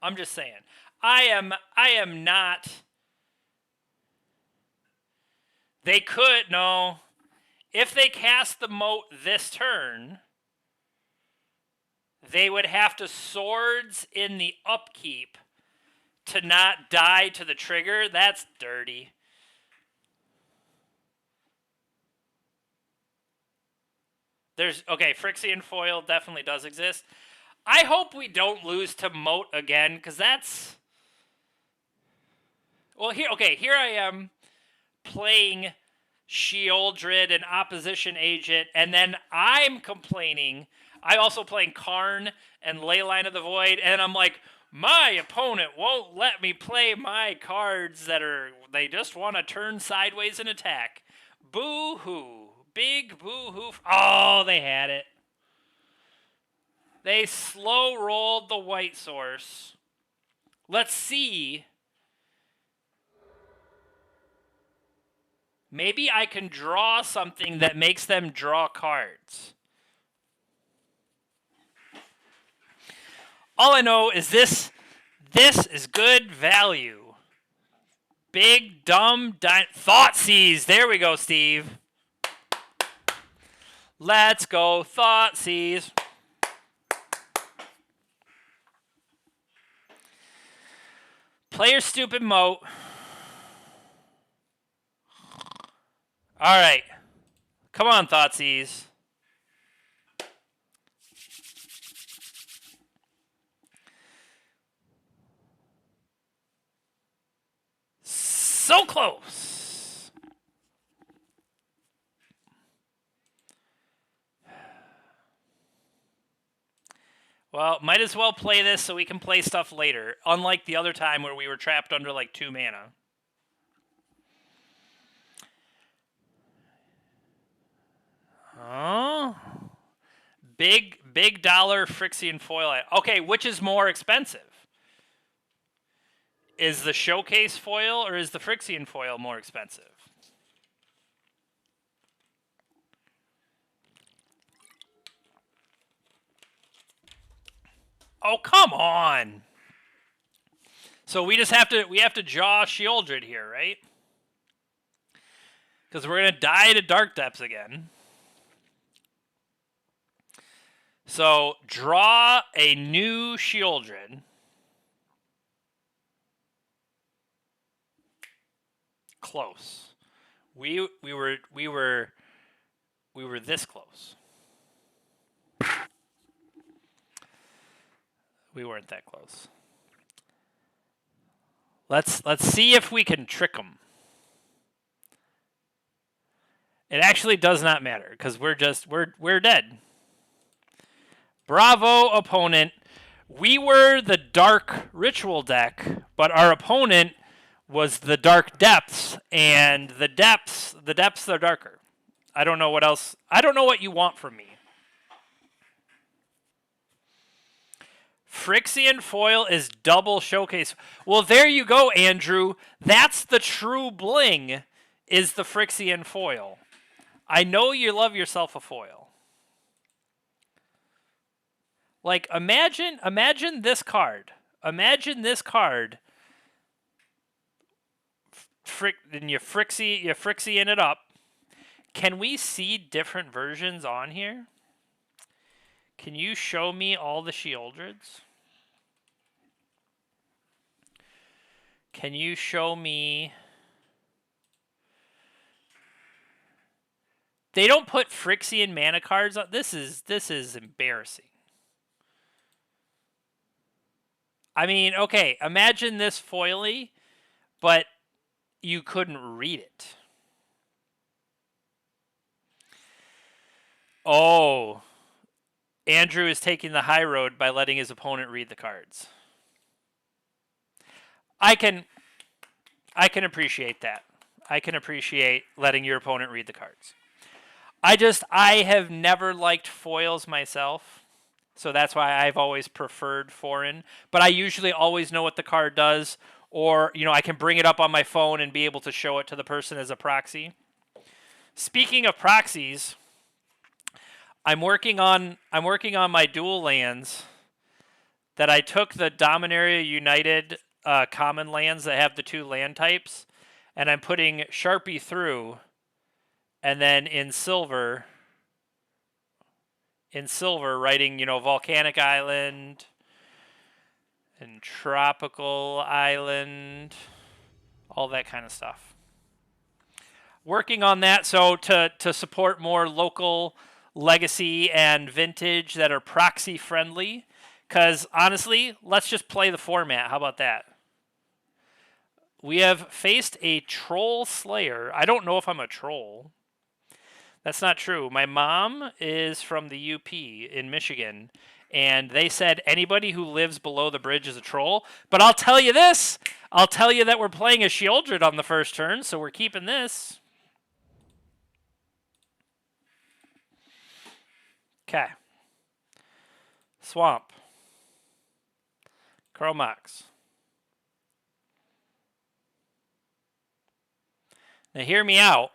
I'm just saying. I am not. They could, no. If they cast the Moat this turn, they would have to Swords in the upkeep to not die to the trigger. That's dirty. Okay, Phyrexian foil definitely does exist. I hope we don't lose to Moat again, because that's... Well, here I am playing Shieldred and Opposition Agent, and then I'm complaining. I'm also playing Karn and Leyline of the Void, and I'm like, my opponent won't let me play my cards they just want to turn sideways and attack. Boo-hoo. Big boo-hoo. Oh, they had it. They slow rolled the white source. Let's see. Maybe I can draw something that makes them draw cards. All I know is this is good value. Big, dumb, Thoughtseize. There we go, Steve. Let's go, Thoughtseize. Player stupid moat. All right. Come on, Thoughtseize. So close. Well, might as well play this so we can play stuff later. Unlike the other time where we were trapped under like 2 mana. Oh. Big dollar Phyrexian foil. Okay, which is more expensive? Is the showcase foil or is the Phyrexian foil more expensive? Oh, come on. So we have to jaw Sheoldred here, right? Because we're going to die to Dark Depths again. So draw a new Sheoldred. Close. We were this close. We weren't that close. Let's see if we can trick them. It actually does not matter because we're dead. Bravo, opponent. We were the Dark Ritual deck, but our opponent was the Dark Depths, and the depths are darker. I don't know what else. I don't know what you want from me. Phyrexian foil is double showcase. Well, there you go, Andrew. That's the true bling, is the Phyrexian foil. I know you love yourself a foil. Like, imagine this card. Imagine this card. And you Phyrexian it up. Can we see different versions on here? Can you show me all the Sheoldreds? Can you show me... They don't put Phyrexian mana cards on. This is embarrassing. I mean, okay, imagine this foily, but you couldn't read it. Oh, Andrew is taking the high road by letting his opponent read the cards. I can appreciate that. I can appreciate letting your opponent read the cards. I have never liked foils myself, so that's why I've always preferred foreign. But I usually always know what the card does, or I can bring it up on my phone and be able to show it to the person as a proxy. Speaking of proxies, I'm working on my dual lands that I took the Dominaria United common lands that have the 2 land types, and I'm putting Sharpie through, and then in silver writing, Volcanic Island and Tropical Island, all that kind of stuff. Working on that so to support more local legacy and vintage that are proxy friendly. Because honestly, let's just play the format. How about that? We have faced a Troll Slayer. I don't know if I'm a troll. That's not true. My mom is from the UP in Michigan, and they said anybody who lives below the bridge is a troll. But I'll tell you this. I'll tell you that we're playing a Sheoldred on the first turn, so we're keeping this. Okay. Swamp. Chromox. Now hear me out.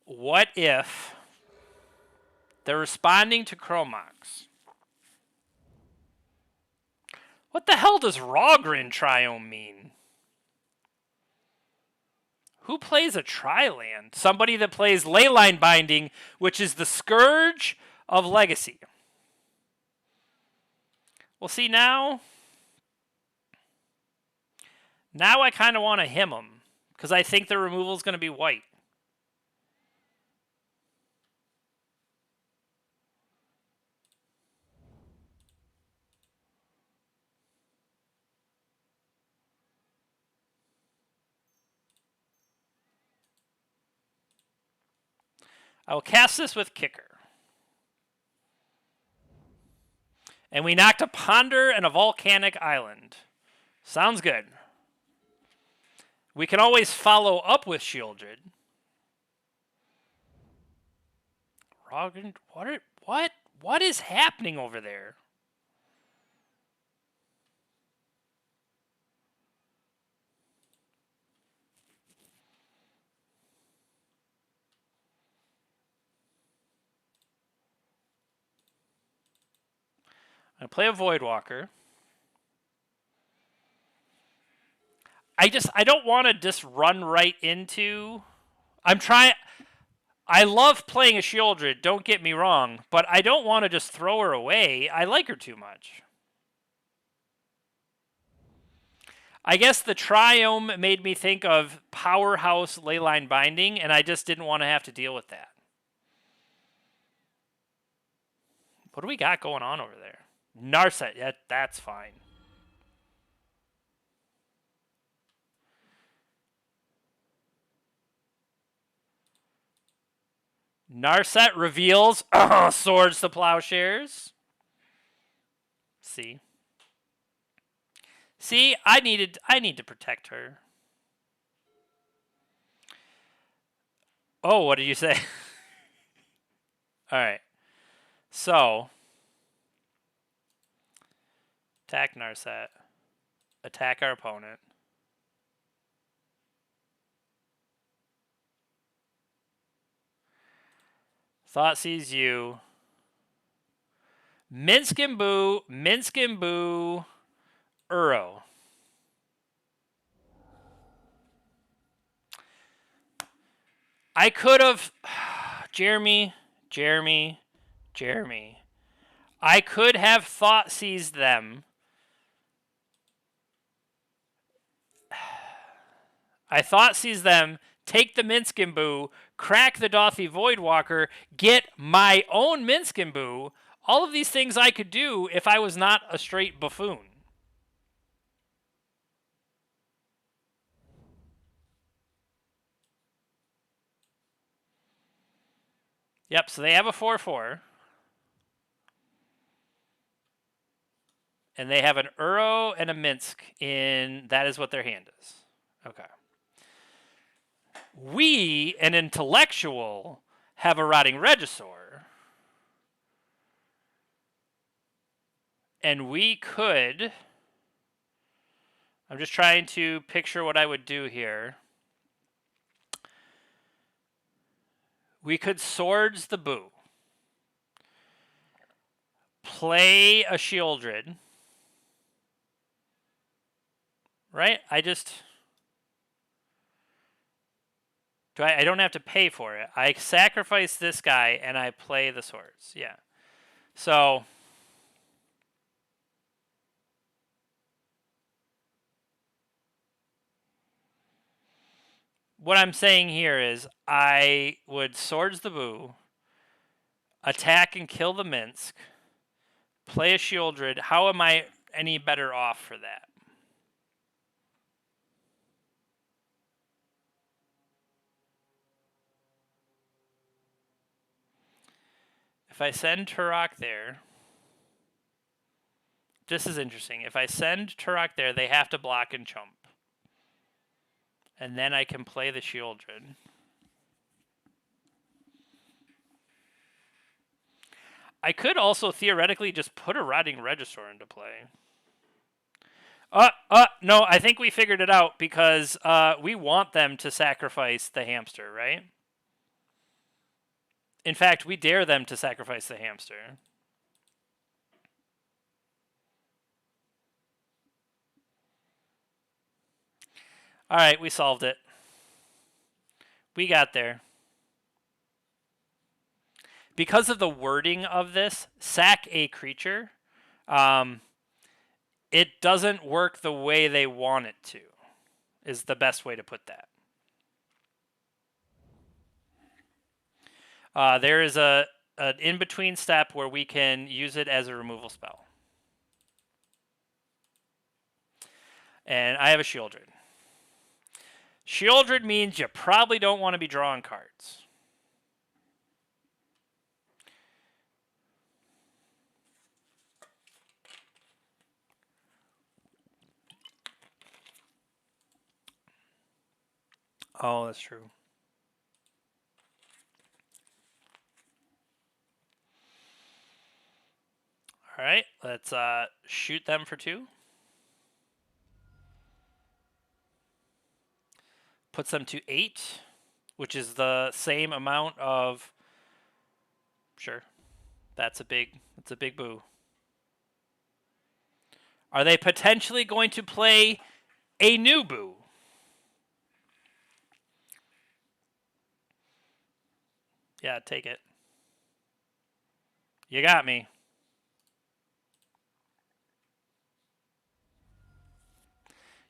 What if they're responding to Chromox? What the hell does Rogrin Triome mean? Who plays a Tri-land? Somebody that plays Leyline Binding, which is the scourge of Legacy. Well, see, now I kind of want to him him, because I think the removal is going to be white. I will cast this with Kicker. And we knocked a Ponder and a Volcanic Island. Sounds good. We can always follow up with Shieldred. Roggen, what is happening over there? I'm going to play a Voidwalker. I don't want to just run right into... I love playing a Shieldred, don't get me wrong, but I don't want to just throw her away. I like her too much. I guess the Triome made me think of Powerhouse Leyline Binding, and I just didn't want to have to deal with that. What do we got going on over there? Narset, yeah, that's fine. Narset reveals Swords to Plowshares. See, I need to protect her. Oh, what did you say? All right. So, attack Narset. Attack our opponent. Thought sees you. Minsc&Boo, Uro. I could have... Jeremy. I could have thought seized them. I thought seized them, take the Minsc&Boo, crack the Dothy Voidwalker, get my own Minsc&Boo. All of these things I could do if I was not a straight buffoon. Yep, so they have a 4/4. And they have an Uro and a Minsc in... That is what their hand is. Okay. We, an intellectual, have a Rotting Regisaur. And we could... I'm just trying to picture what I would do here. We could Swords the Boo. Play a Shieldred. Right? I don't have to pay for it. I sacrifice this guy and I play the swords. Yeah. So what I'm saying here is I would Swords the Boo, attack and kill the Minsc, play a Shieldred. How am I any better off for that? If I send Turok there, this is interesting. If I send Turok there, they have to block and chump. And then I can play the Shieldred. I could also theoretically just put a Rotting Regisaur into play. No, I think we figured it out because we want them to sacrifice the hamster, right? In fact, we dare them to sacrifice the hamster. All right, we solved it. We got there. Because of the wording of this, sack a creature, it doesn't work the way they want it to, is the best way to put that. There is an in-between step where we can use it as a removal spell. And I have a Shieldred. Shieldred means you probably don't want to be drawing cards. Oh, that's true. All right, let's shoot them for 2. Puts them to 8, which is the same amount of. Sure, that's a big boo. Are they potentially going to play a new boo? Yeah, take it. You got me.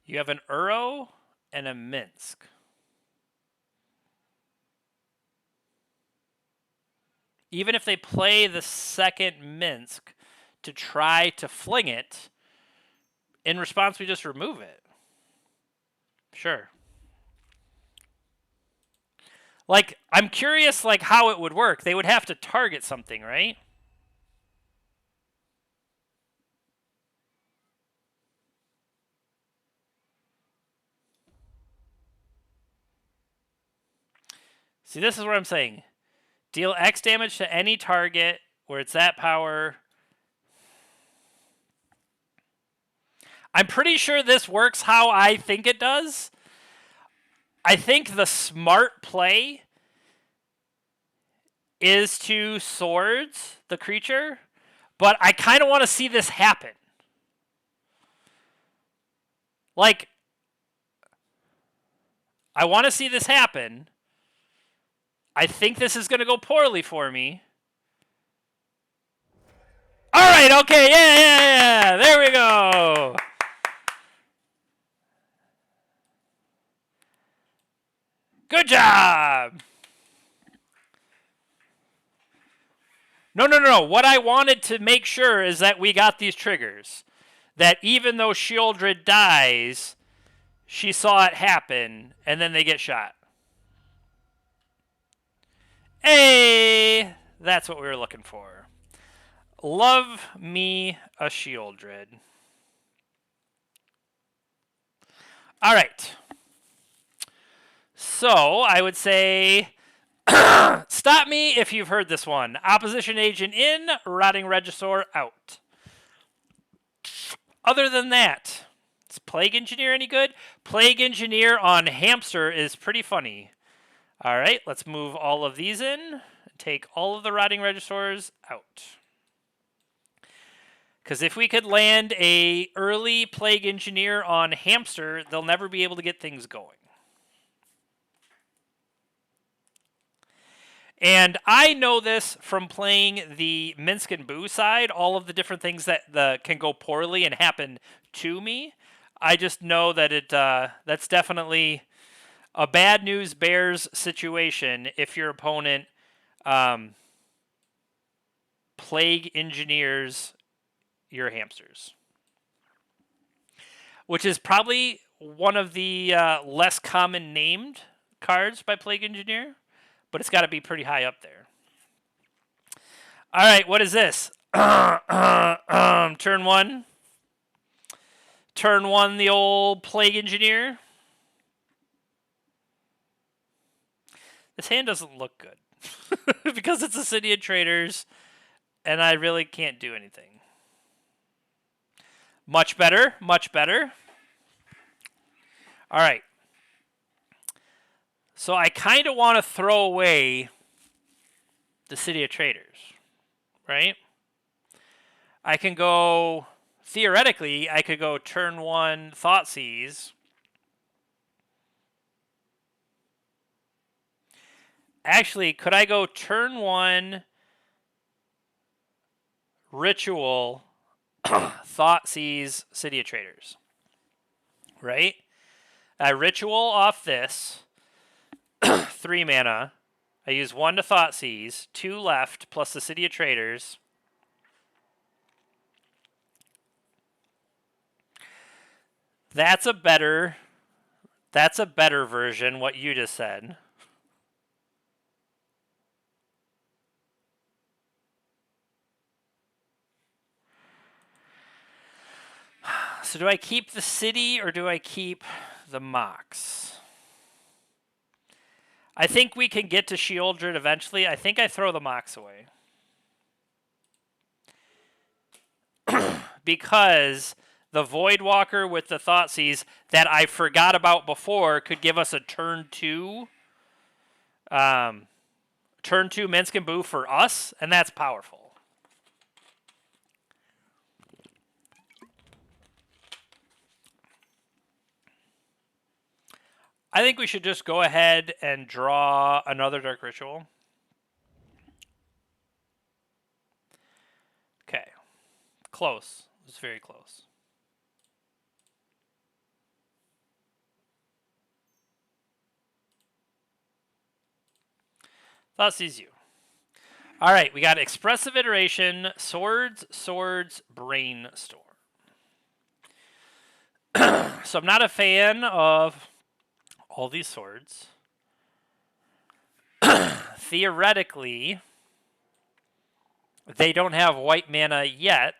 You have an Uro and a Minsc. Even if they play the second Minsc to try to fling it, in response we just remove it. Sure. Like, I'm curious like how it would work. They would have to target something, right? See, this is what I'm saying. Deal X damage to any target where it's that power. I'm pretty sure this works how I think it does. I think the smart play is to swords the creature, but I kind of want to see this happen. Like, I want to see this happen. I think this is going to go poorly for me. All right, okay, yeah. There we go. Good job. No. What I wanted to make sure is that we got these triggers. That even though Shieldred dies, she saw it happen, and then they get shot. Hey, that's what we were looking for. Love me a Shieldred. All right. So I would say, stop me if you've heard this one. Opposition agent in, rotting Regisaur out. Other than that, is Plague Engineer any good? Plague Engineer on Hamster is pretty funny. All right, let's move all of these in. And take all of the rotting Regisaurs out. Because if we could land a early Plague Engineer on Hamster, they'll never be able to get things going. And I know this from playing the Minsc&Boo side, all of the different things that can go poorly and happen to me. I just know that that's definitely a bad news bears situation if your opponent Plague Engineers your hamsters. Which is probably one of the less common named cards by Plague Engineer. But it's got to be pretty high up there. All right, what is this? Turn 1. Turn 1, the old Plague Engineer. This hand doesn't look good. Because it's a City of Traders, and I really can't do anything. Much better, much better. All right. So I kind of want to throw away the City of Traders, right? I can go, theoretically, I could go turn 1 Thoughtseize. Actually, could I go turn 1 ritual Thought Seize City of Traders? Right? I ritual off this 3 mana. I use 1 to Thought Seize, 2 left plus the City of Traders. That's a better version what you just said. So do I keep the city or do I keep the Mox? I think we can get to Shieldred eventually. I think I throw the Mox away. Because the Voidwalker with the Thoughtseize that I forgot about before could give us a turn 2 Minsc&Boo for us, and that's powerful. I think we should just go ahead and draw another Dark Ritual. Okay. Close. It's very close. Thoughtseize you. All right, we got Expressive Iteration, Swords, Brainstorm. So I'm not a fan of all these swords. Theoretically, they don't have white mana yet.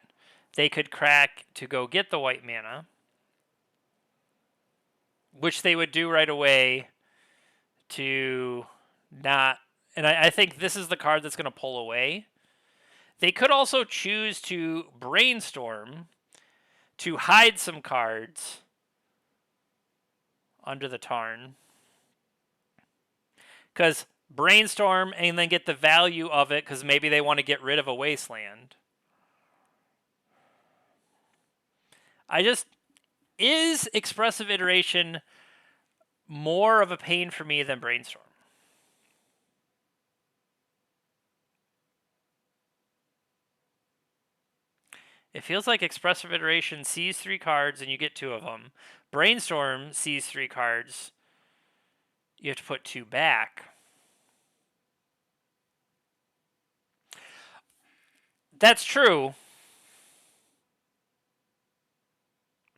They could crack to go get the white mana, which they would do right away to not... And I think this is the card that's going to pull away. They could also choose to Brainstorm to hide some cards under the Tarn. Because Brainstorm and then get the value of it because maybe they want to get rid of a Wasteland. Is Expressive Iteration more of a pain for me than Brainstorm? It feels like Expressive Iteration sees 3 cards and you get 2 of them. Brainstorm sees 3 cards. You have to put 2 back. That's true.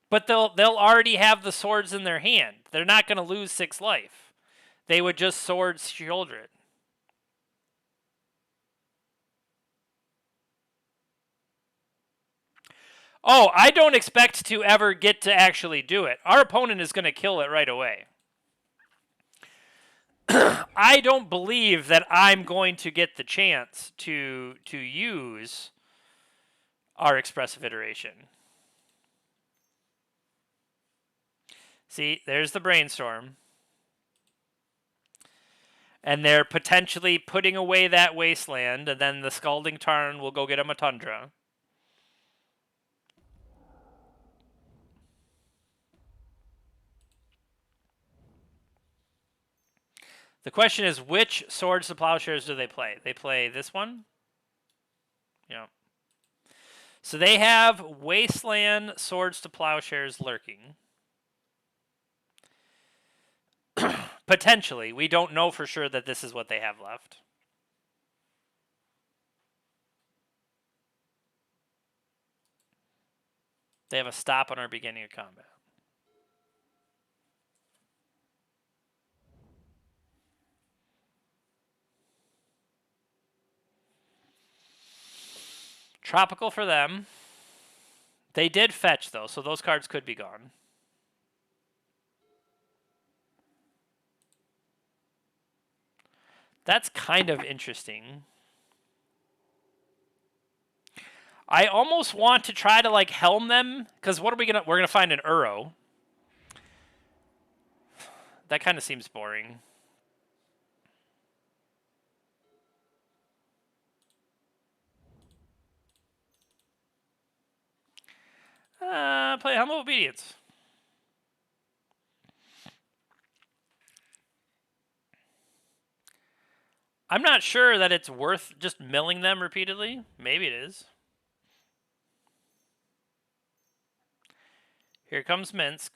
But they'll already have the swords in their hand. They're not going to lose 6 life. They would just sword Shieldred. Oh, I don't expect to ever get to actually do it. Our opponent is going to kill it right away. I don't believe that I'm going to get the chance to use our Expressive Iteration. See, there's the Brainstorm. And they're potentially putting away that Wasteland, and then the Scalding Tarn will go get them a Tundra. The question is, which Swords to Plowshares do they play? They play this one? Yeah. So they have Wasteland Swords to Plowshares lurking. Potentially. We don't know for sure that this is what they have left. They have a stop on our beginning of combat. Tropical for them. They did fetch, though, so those cards could be gone. That's kind of interesting. I almost want to try to, like, helm them, because what are we going to... We're going to find an Uro. That kind of seems boring. Play Helm of Obedience. I'm not sure that it's worth just milling them repeatedly. Maybe it is. Here comes Minsc.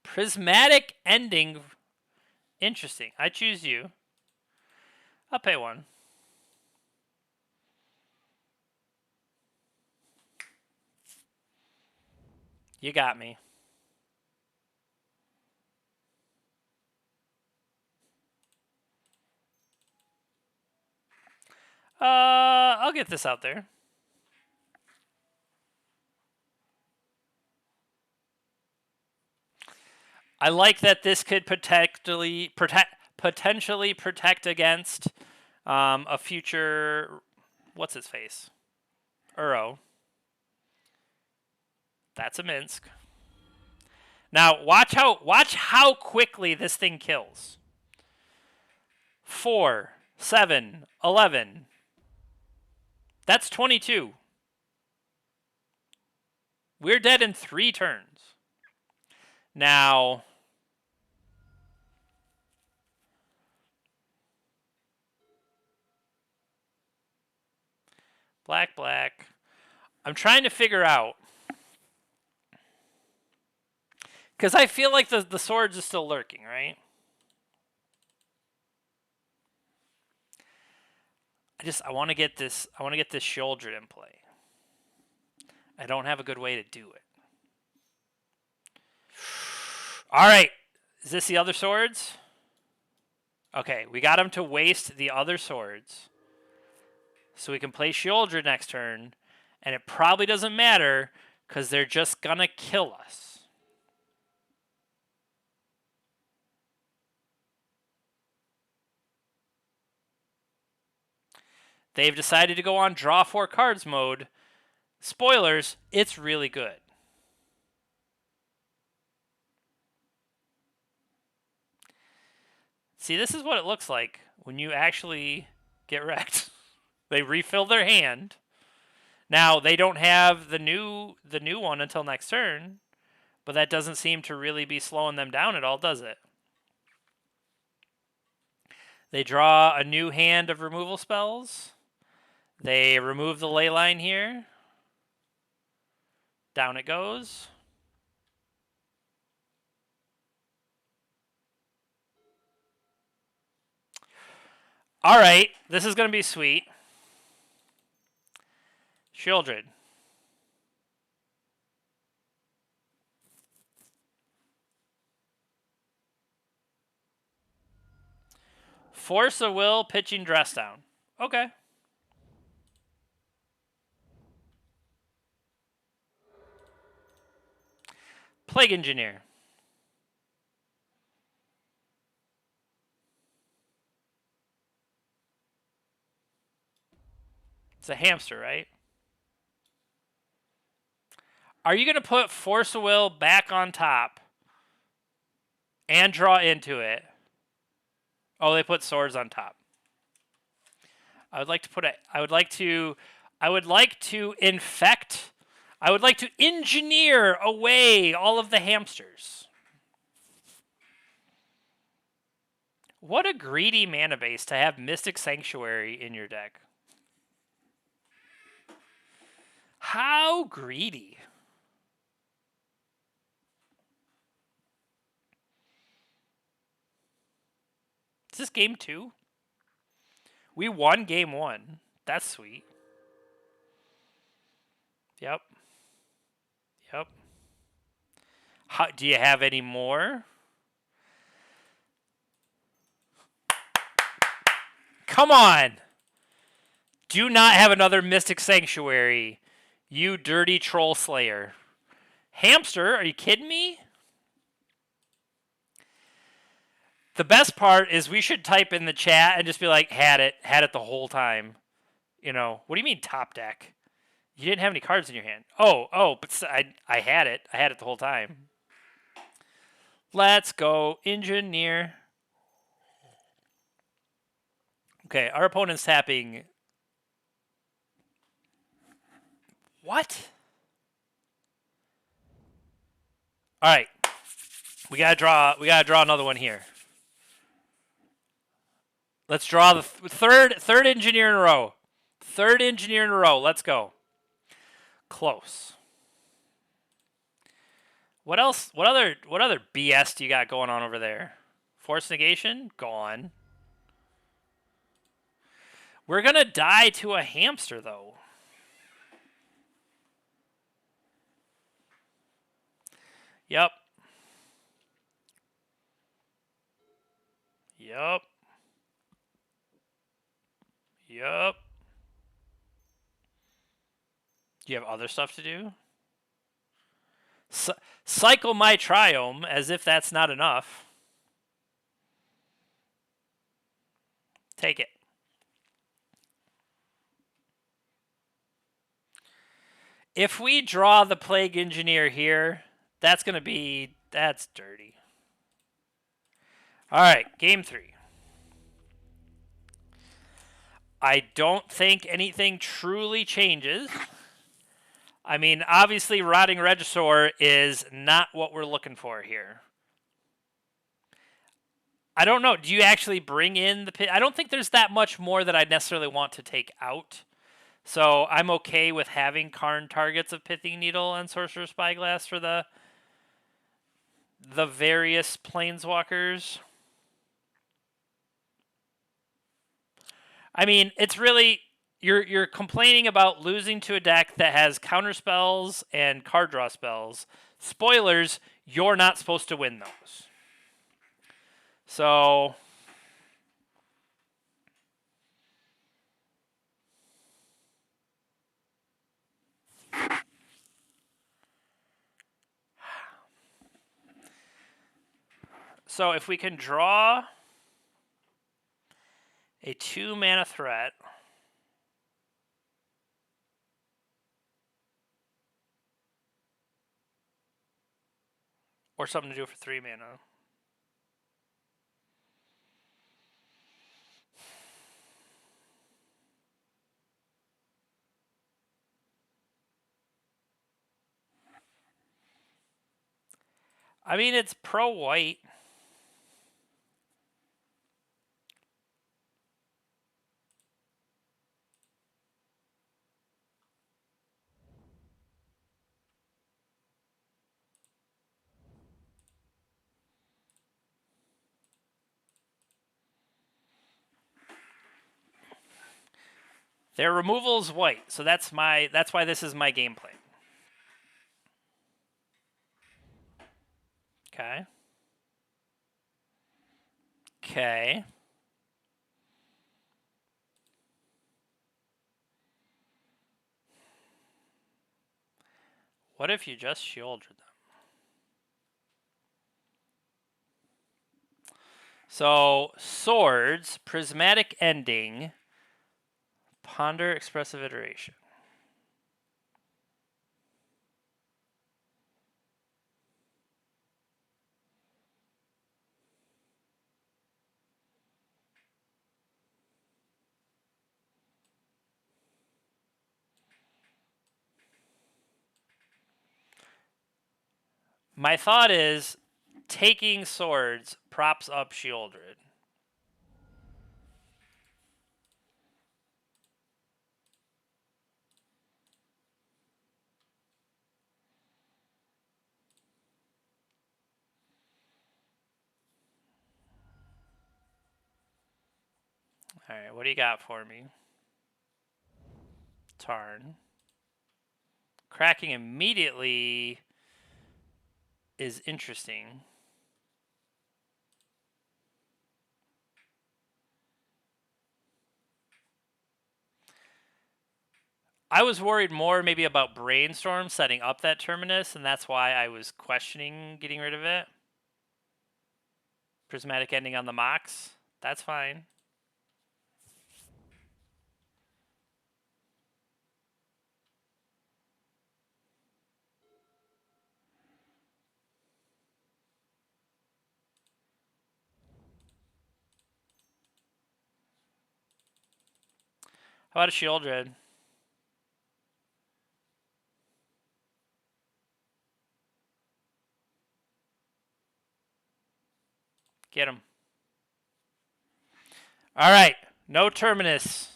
Prismatic ending. Interesting. I choose you. I'll pay 1. You got me. I'll get this out there. I like that this could potentially protect against a future. What's his face? Uro. That's a Minsc. Now watch how quickly this thing kills. 4, 7, 11. That's 22. We're dead in 3 turns. Now, black. I'm trying to figure out, because I feel like the swords is still lurking, right? I want to get this Shieldred in play. I don't have a good way to do it. All right. Is this the other swords? Okay, we got him to waste the other swords. So we can play Shieldred next turn. And it probably doesn't matter because they're just going to kill us. They've decided to go on draw 4 cards mode. Spoilers, it's really good. See, this is what it looks like when you actually get wrecked. They refill their hand. Now, they don't have the new one until next turn, but that doesn't seem to really be slowing them down at all, does it? They draw a new hand of removal spells. They remove the ley line here. Down it goes. All right, this is going to be sweet. Shieldred. Force of Will, pitching Dress Down. Okay. Plague Engineer. It's a hamster, right? Are you going to put Force of Will back on top and draw into it? Oh, they put swords on top. I would like to engineer away all of the hamsters. What a greedy mana base to have Mystic Sanctuary in your deck. How greedy. Is this game 2? We won game 1. That's sweet. Yep. Do you have any more? Come on! Do not have another Mystic Sanctuary, you dirty troll slayer. Hamster, are you kidding me? The best part is we should type in the chat and just be like, had it the whole time. You know, what do you mean top deck? You didn't have any cards in your hand. Oh, but I had it. I had it the whole time. Let's go, engineer. Okay, our opponent's tapping. What? All right. We gotta draw another one here. Let's draw the third engineer in a row. Third engineer in a row. Let's go. Close. What else? What other BS do you got going on over there? Force negation? Gone. We're gonna die to a hamster though. Yep. Yep. Yep. Do you have other stuff to do? Cycle my triome as if that's not enough. Take it. If we draw the Plague Engineer here, that's dirty. All right, game 3. I don't think anything truly changes. I mean, obviously, Rotting Regisaur is not what we're looking for here. I don't know. Do you actually bring in the pit? I don't think there's that much more that I'd necessarily want to take out. So I'm okay with having Karn targets of Pithing Needle and Sorcerer's Spyglass for the various planeswalkers. I mean, it's really you're complaining about losing to a deck that has counter spells and card draw spells. Spoilers, you're not supposed to win those. So if we can draw a 2-mana threat, or something to do for 3 mana. I mean, it's pro-white. Their removal is white, so that's why this is my game plan. Okay. Okay. What if you just shielded them? So, swords, prismatic ending, ponder, expressive iteration. My thought is taking swords props up Shieldred. All right, what do you got for me? Tarn. Cracking immediately is interesting. I was worried more maybe about Brainstorm setting up that Terminus, and that's why I was questioning getting rid of it. Prismatic ending on the Mox. That's fine. How about a Shieldred? Get him. All right. No Terminus.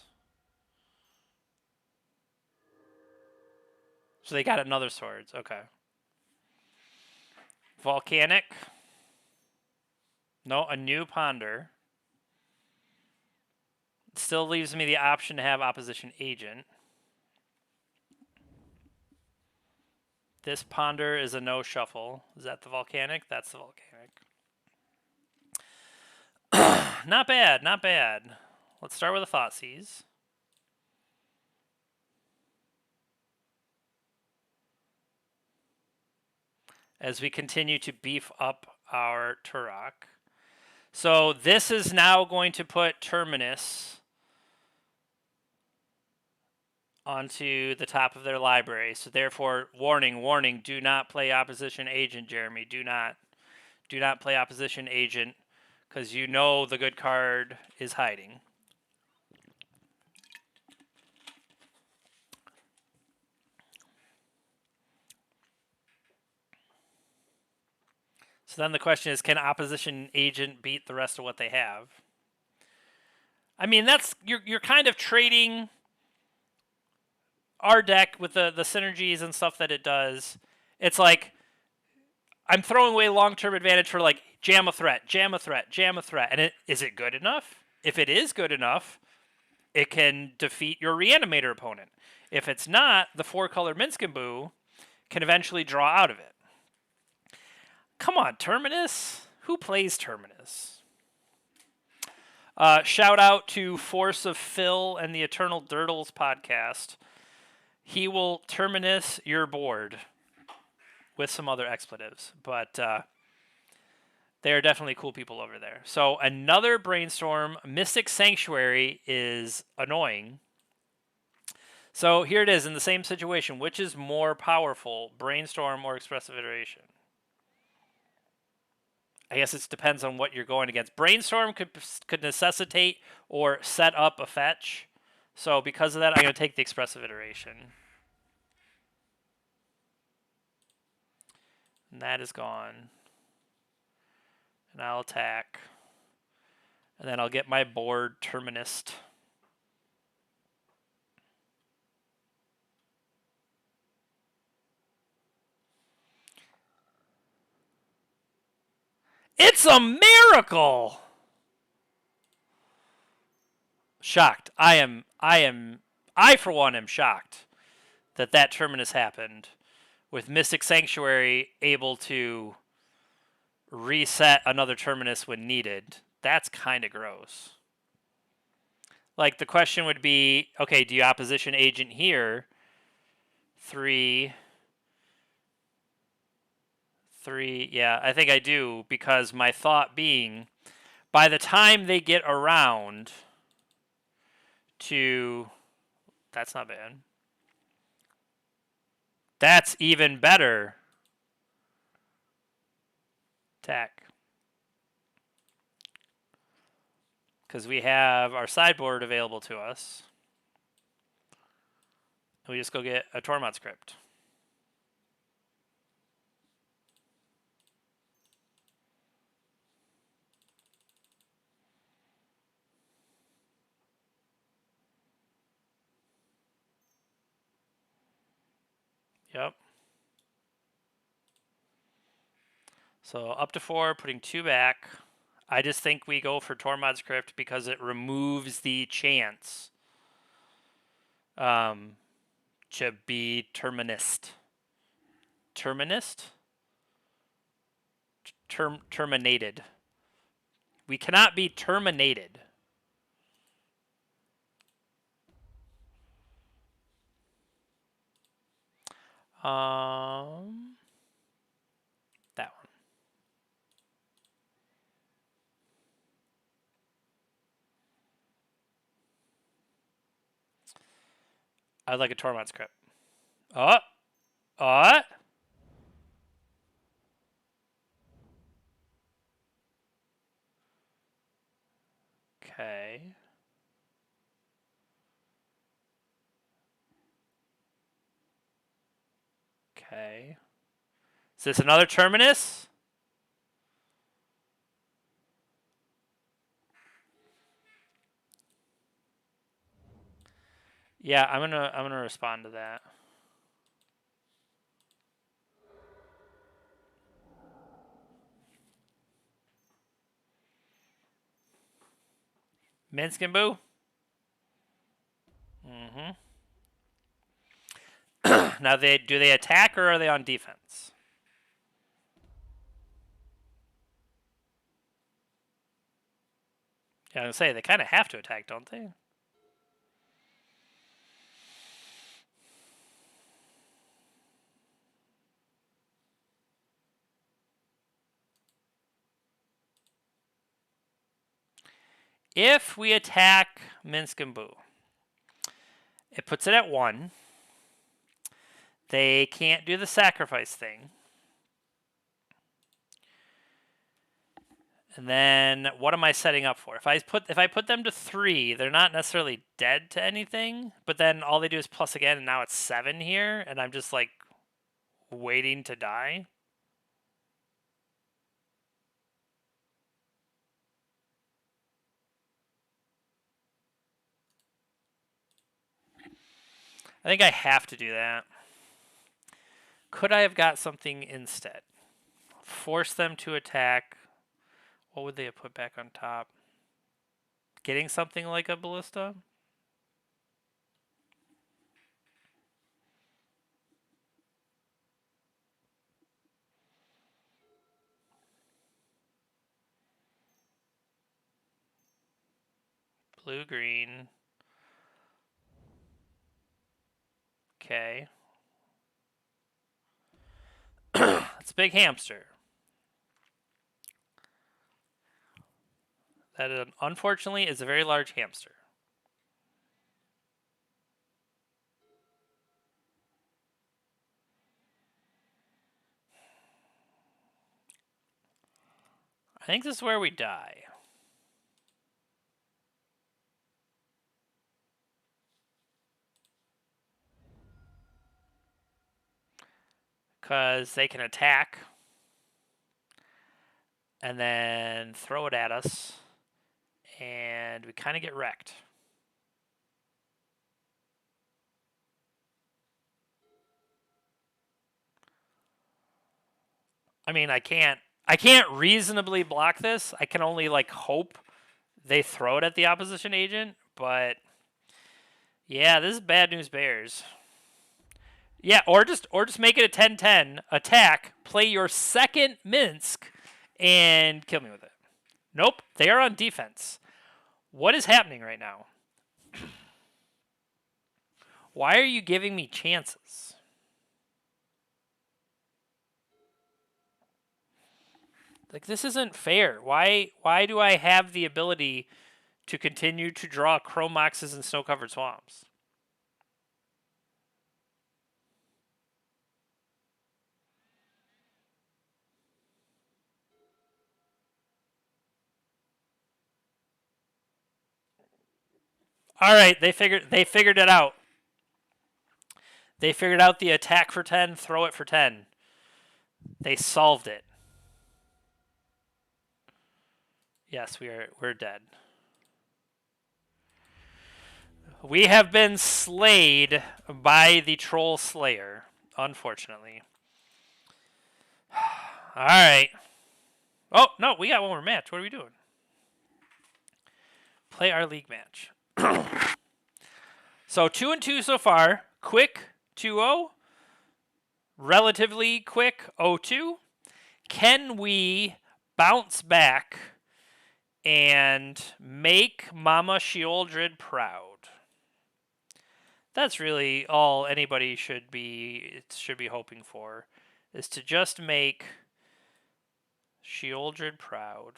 So they got another swords. Okay. Volcanic. No, a new Ponder. Still leaves me the option to have Opposition Agent. This Ponder is a no shuffle. Is that the Volcanic? That's the Volcanic. Not bad, not bad. Let's start with a Thoughtseize. As we continue to beef up our Turok. So this is now going to put Terminus onto the top of their library. So therefore, warning, warning, do not play Opposition Agent, Jeremy. Do not play Opposition Agent, because you know the good card is hiding. So then the question is, can Opposition Agent beat the rest of what they have? I mean, that's you're kind of trading our deck with the synergies and stuff that it does. It's like I'm throwing away long-term advantage for like jam a threat, jam a threat, jam a threat. And is it good enough? If it is good enough, it can defeat your Reanimator opponent. If it's not, the 4-color Minsc&Boo can eventually draw out of it. Come on, Terminus. Who plays Terminus? Shout out to Force of Phil and the Eternal Dirtles podcast. He will Terminus your board with some other expletives, but they're definitely cool people over there. So another Brainstorm. Mystic Sanctuary is annoying. So here it is in the same situation. Which is more powerful, Brainstorm or Expressive Iteration? I guess it depends on what you're going against. Brainstorm could necessitate or set up a fetch. So because of that, I'm going to take the Expressive Iteration. And that is gone. And I'll attack. And then I'll get my board Terminus. It's a miracle! Shocked. I for one am shocked that Terminus happened, with Mystic Sanctuary able to reset another Terminus when needed. That's kind of gross. Like, the question would be, okay, do you Opposition Agent here? 3. Yeah, I think I do, because my thought being, by the time they get around to... That's not bad. That's even better. Attack. Because we have our sideboard available to us. We just go get a Tormod script. Yep. So up to 4, putting 2 back. I just think we go for Tormod script because it removes the chance to be Terminist. Terminist? Terminated. We cannot be terminated. That one. I'd like a Tormod script. Okay. Okay. Is this another Terminus? Yeah, I'm gonna respond to that. Minsc&Boo. Mm-hmm. Now do they attack or are they on defense? Yeah, I was gonna say they kind of have to attack, don't they? If we attack Minsc&Boo, it puts it at 1. They can't do the sacrifice thing. And then what am I setting up for? If I put them to 3, they're not necessarily dead to anything, but then all they do is plus again, and now it's 7 here, and I'm just like waiting to die. I think I have to do that. Could I have got something instead? Force them to attack. What would they have put back on top? Getting something like a ballista? Blue, green. Okay. It's a big hamster. That unfortunately is a very large hamster. I think this is where we die. Because they can attack and then throw it at us, and we kind of get wrecked. I mean, I can't reasonably block this. I can only like hope they throw it at the opposition agent, but yeah, this is bad news bears. Yeah, or just make it a 10-10 attack, play your second Minsc and kill me with it. Nope, they are on defense. What is happening right now? Why are you giving me chances? Like, this isn't fair. Why do I have the ability to continue to draw chrome moxes and snow-covered swamps? All right, they figured it out. They figured out the attack for 10, throw it for 10. They solved it. Yes, we're dead. We have been slayed by the Troll Slayer, unfortunately. All right. Oh, no, we got one more match. What are we doing? Play our league match. So 2-2 so far. Quick 2-0. Relatively quick 0-2. Can we bounce back and make Mama Sheoldred proud? That's really all anybody should be hoping for, is to just make Sheoldred proud.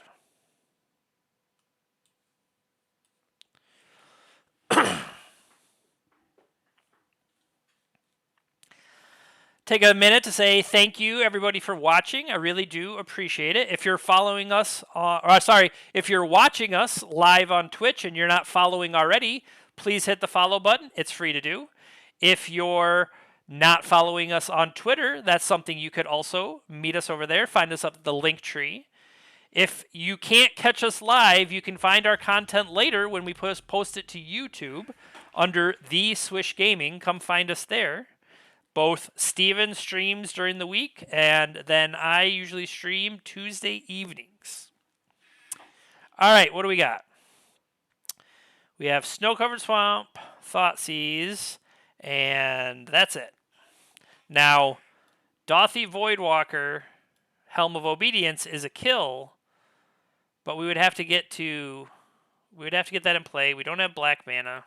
Take a minute to say thank you, everybody, for watching. I really do appreciate it. If you're following us, if you're watching us live on Twitch and you're not following already, please hit the follow button. It's free to do. If you're not following us on Twitter, that's something you could also meet us over there. Find us up at the link tree. If you can't catch us live, you can find our content later when we post it to YouTube under The Swish Gaming. Come find us there. Both Steven streams during the week, and then I usually stream Tuesday evenings. All right, what do we got? We have Snow-Covered Swamp, Thoughtseize, and that's it. Now, Dothy Voidwalker, Helm of Obedience is a kill, but we would have to get that in play. We don't have black mana.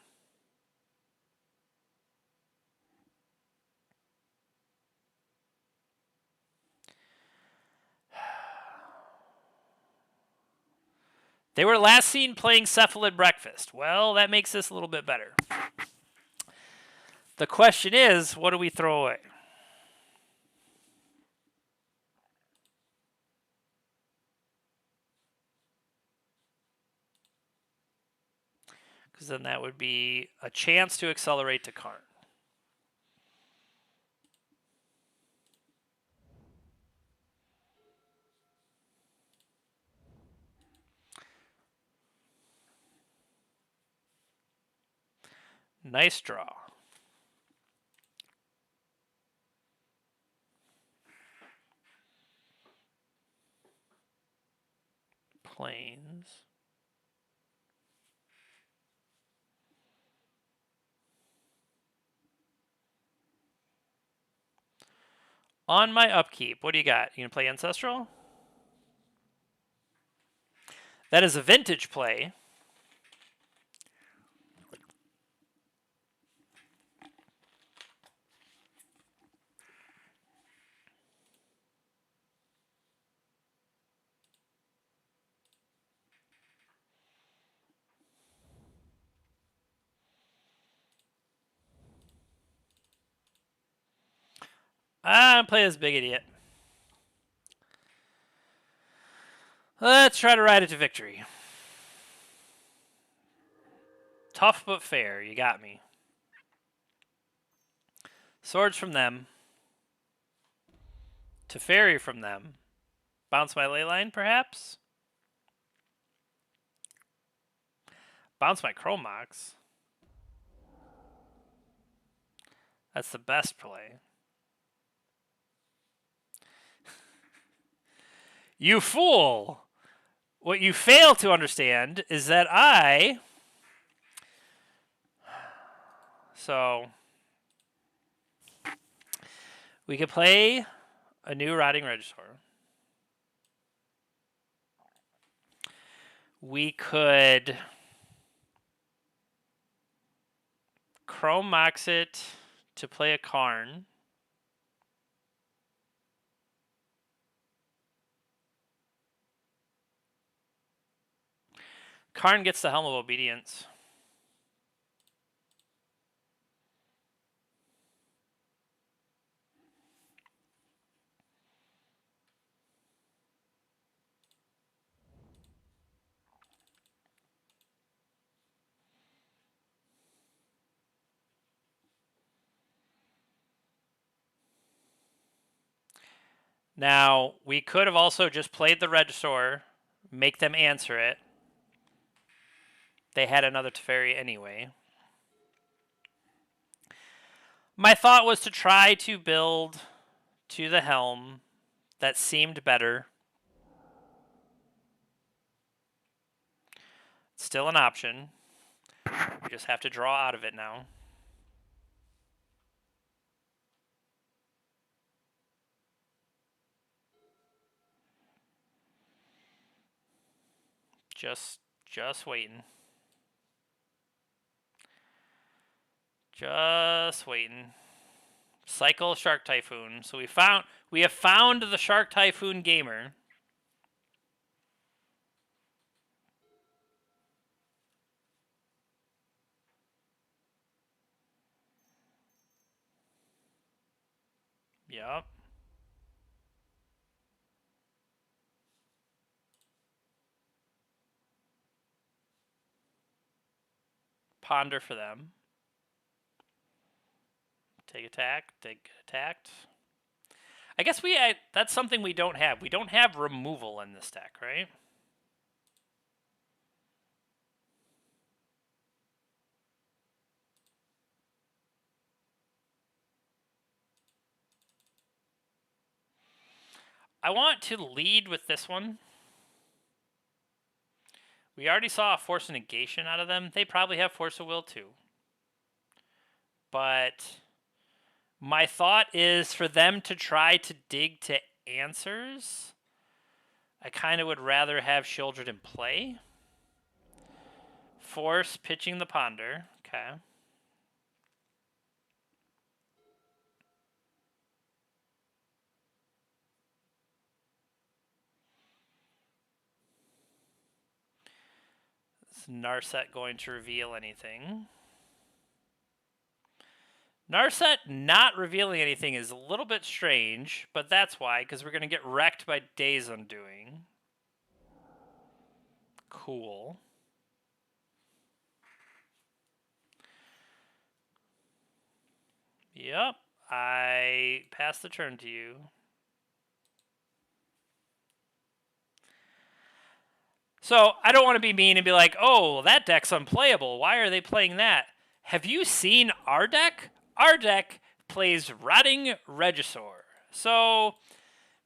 They were last seen playing Cephalid Breakfast. Well, that makes this a little bit better. The question is, what do we throw away? Because then that would be a chance to accelerate to Karn. Nice draw. Plains. On my upkeep, what do you got? You gonna play Ancestral? That is a vintage play. I'm play this big idiot. Let's try to ride it to victory. Tough but fair. You got me. Swords from them. Teferi from them. Bounce my Leyline, perhaps? Bounce my Chromox. That's the best play. You fool! What you fail to understand is that So, we could play a new Rotting Regisaur. We could Chromox it to play a Karn. Karn gets the Helm of Obedience. Now, we could have also just played the Regisaur, make them answer it. They had another Teferi anyway. My thought was to try to build to the Helm that seemed better. Still an option. We just have to draw out of it now. Just waiting. Just waiting. Cycle Shark Typhoon. So we have found the Shark Typhoon gamer. Yep. Ponder for them. Take attack. Take attacked. I guess that's something we don't have. We don't have removal in this deck, right? I want to lead with this one. We already saw a Force of Negation out of them. They probably have Force of Will too. But my thought is for them to try to dig to answers. I kind of would rather have Children in play. Force pitching the Ponder. Okay. Is Narset going to reveal anything? Narset not revealing anything is a little bit strange, but that's why, because we're going to get wrecked by Days Undoing. Cool. Yep, I pass the turn to you. So I don't want to be mean and be like, oh, that deck's unplayable. Why are they playing that? Have you seen our deck? Our deck plays Rotting Regisaur. So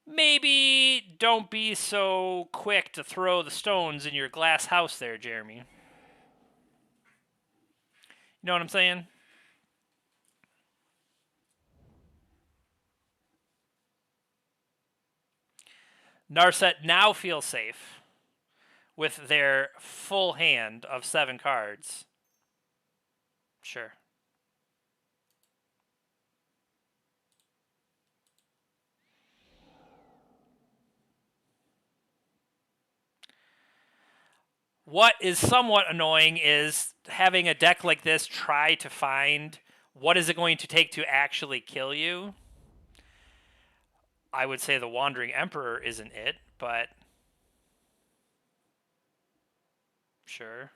maybe don't be so quick to throw the stones in your glass house there, Jeremy. You know what I'm saying? Narset now feels safe with their full hand of 7 cards. Sure. What is somewhat annoying is having a deck like this try to find what is it going to take to actually kill you. I would say the Wandering Emperor isn't it, but sure.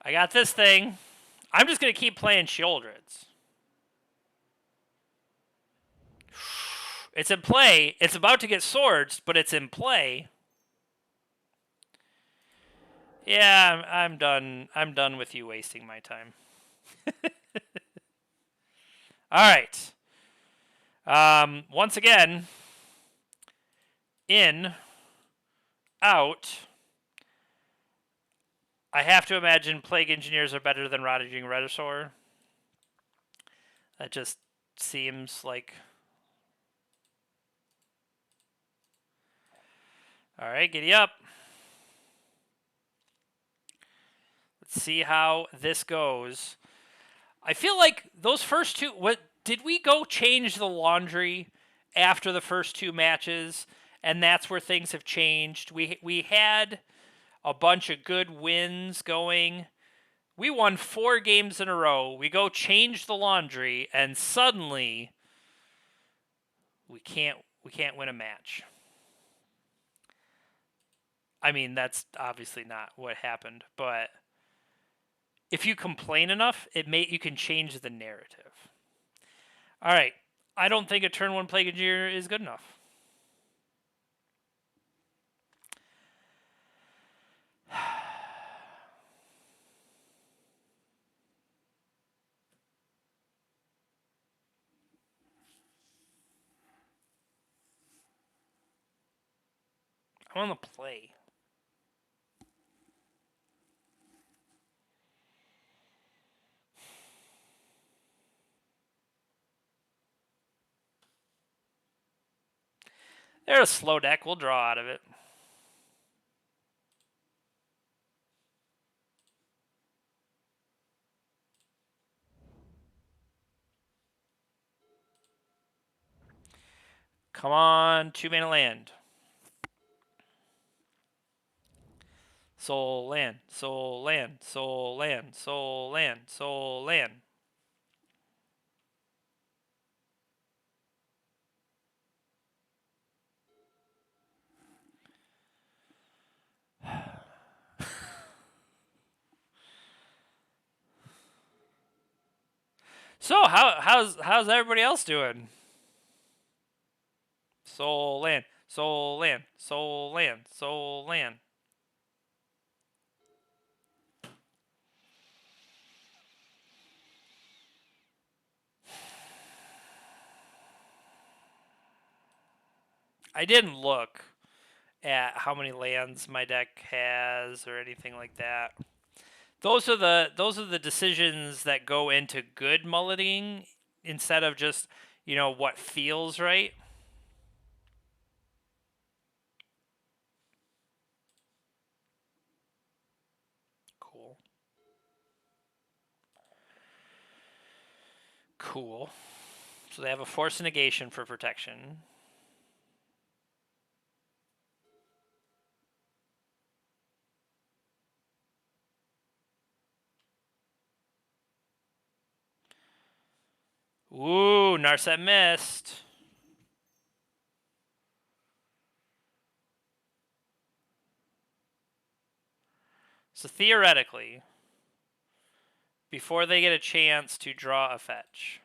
I got this thing. I'm just going to keep playing Sheoldreds. It's in play. It's about to get swords, but it's in play. Yeah, I'm done. I'm done with you wasting my time. All right. Once again, in, out. I have to imagine Plague Engineers are better than Ravaging Regisaur. That just seems like... Alright, giddy up. Let's see how this goes. I feel like those first two... Did we go change the laundry after the first 2 matches? And that's where things have changed. We had a bunch of good wins going. We won 4 games in a row. We go change the laundry, and suddenly we can't win a match. I mean, that's obviously not what happened, but if you complain enough, you can change the narrative. All right. I don't think a turn 1 Plague Engineer is good enough. I'm on the play. They're a slow deck. We'll draw out of it. Come on, 2-mana land. Soul land, soul land, soul land, soul land, soul land. So how's everybody else doing? Soul land, soul land, soul land, soul land. I didn't look at how many lands my deck has or anything like that. Those are the decisions that go into good mulleting instead of just, what feels right. Cool. Cool. So they have a force negation for protection. Ooh, Narset missed. So theoretically, before they get a chance to draw a fetch,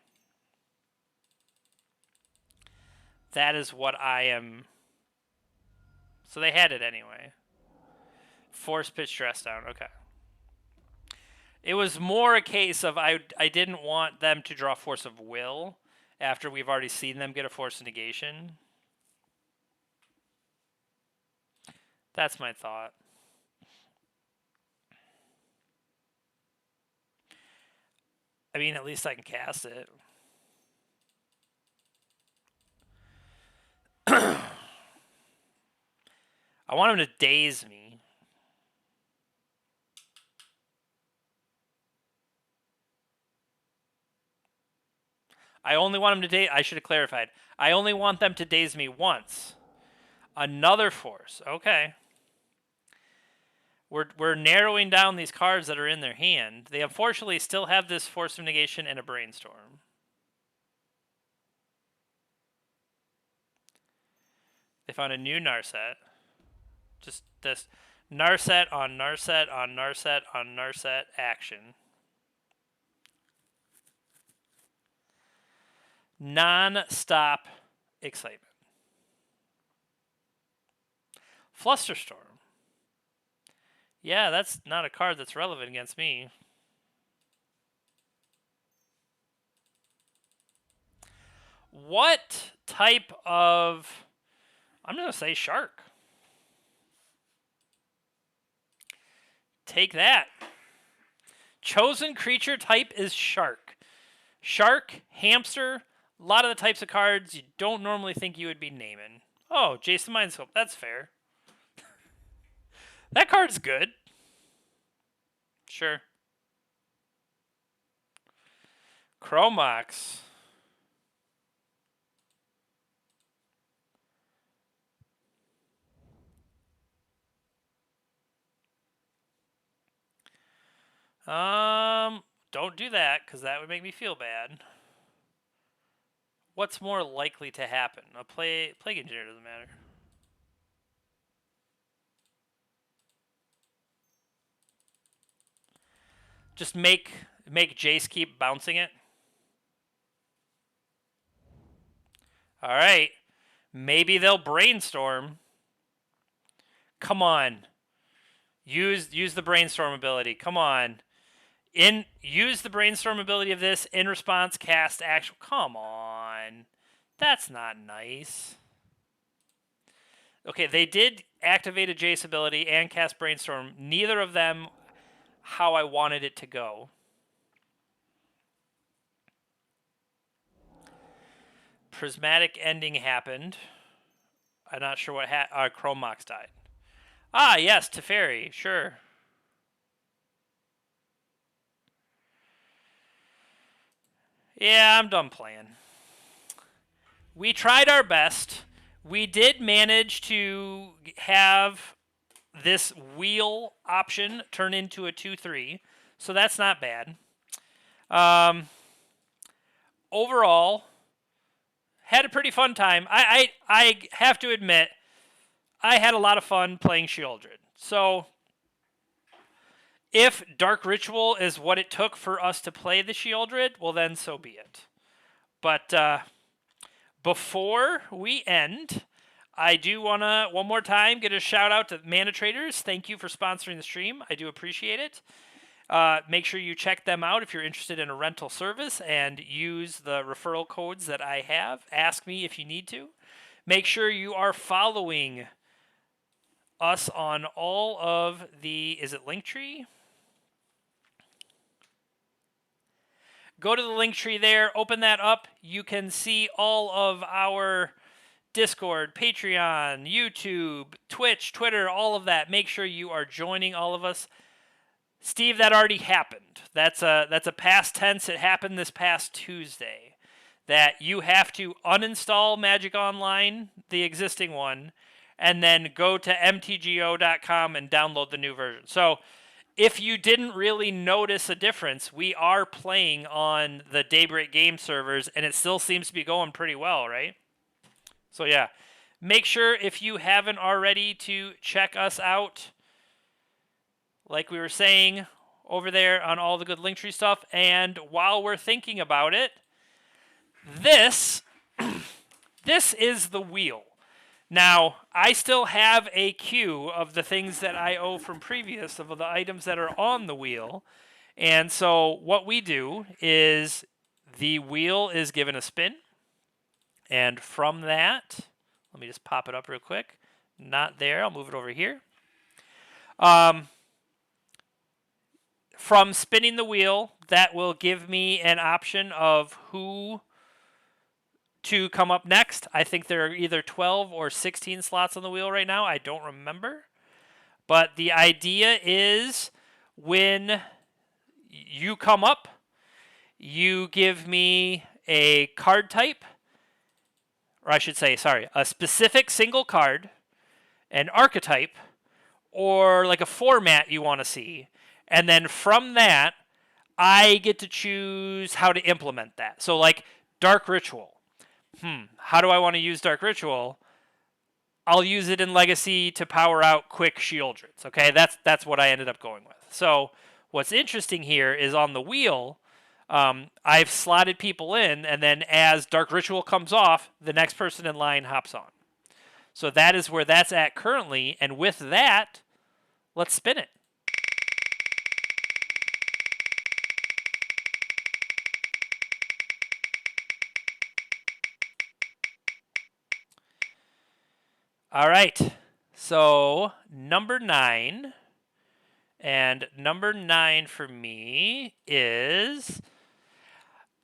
that is what I am. So they had it anyway. Force pitch dress down. Okay. It was more a case of I didn't want them to draw force of will after we've already seen them get a force negation. That's my thought. I mean, at least I can cast it. I want him to daze me. I only want him to daze. I should have clarified. I only want them to daze me once. Another force. Okay. We're narrowing down these cards that are in their hand. They unfortunately still have this force of negation and a brainstorm. They found a new Narset. Just this Narset on Narset on Narset on Narset action. Non-stop excitement. Flusterstorm. Yeah, that's not a card that's relevant against me. What type of... I'm going to say shark. Take that. Chosen creature type is shark. Shark, hamster, a lot of the types of cards you don't normally think you would be naming. Oh, Jason Mindscope, that's fair. That card's good. Sure. Chromox. Don't do that, because that would make me feel bad. What's more likely to happen? A plague engineer doesn't matter. Just make Jace keep bouncing it. All right. Maybe they'll brainstorm. Come on. Use the brainstorm ability. Come on. Use the brainstorm ability of this in response cast actual. Come on. That's not nice. Okay, they did activate a Jace ability and cast brainstorm. Neither of them how I wanted it to go. Prismatic ending happened. I'm not sure what Chromox died. Ah, yes, Teferi, sure. Yeah, I'm done playing. We tried our best. We did manage to have this wheel option turn into a 2-3, so that's not bad. Overall, had a pretty fun time. I have to admit, I had a lot of fun playing Shieldred. So, if Dark Ritual is what it took for us to play the Shieldred, well then so be it. But before we end, I do want to, one more time, get a shout out to Mana Traders. Thank you for sponsoring the stream. I do appreciate it. Make sure you check them out if you're interested in a rental service and use the referral codes that I have. Ask me if you need to. Make sure you are following us on all of the, is it Linktree? Go to the Linktree there, open that up. You can see all of our Discord, Patreon, YouTube, Twitch, Twitter, all of that. Make sure you are joining all of us. Steve, that already happened. That's a past tense. It happened this past Tuesday. That you have to uninstall Magic Online, the existing one, and then go to mtgo.com and download the new version. So if you didn't really notice a difference, we are playing on the Daybreak game servers, and it still seems to be going pretty well, right? So yeah, make sure if you haven't already to check us out, like we were saying, over there on all the good Linktree stuff. And while we're thinking about it, this is the wheel. Now, I still have a queue of the things that I owe from previous, of the items that are on the wheel. And so what we do is the wheel is given a spin. And from that, let me just pop it up real quick. Not there. I'll move it over here. From spinning the wheel, that will give me an option of who to come up next. I think there are either 12 or 16 slots on the wheel right now. I don't remember. But the idea is when you come up, you give me a card type, or I should say, sorry, a specific single card, an archetype, or like a format you want to see. And then from that, I get to choose how to implement that. So like Dark Ritual. How do I want to use Dark Ritual? I'll use it in Legacy to power out quick Shieldreds. Okay, that's what I ended up going with. So what's interesting here is on the wheel, I've slotted people in, and then as Dark Ritual comes off, the next person in line hops on. So that is where that's at currently, and with that, let's spin it. All right, so number 9, and number 9 for me is,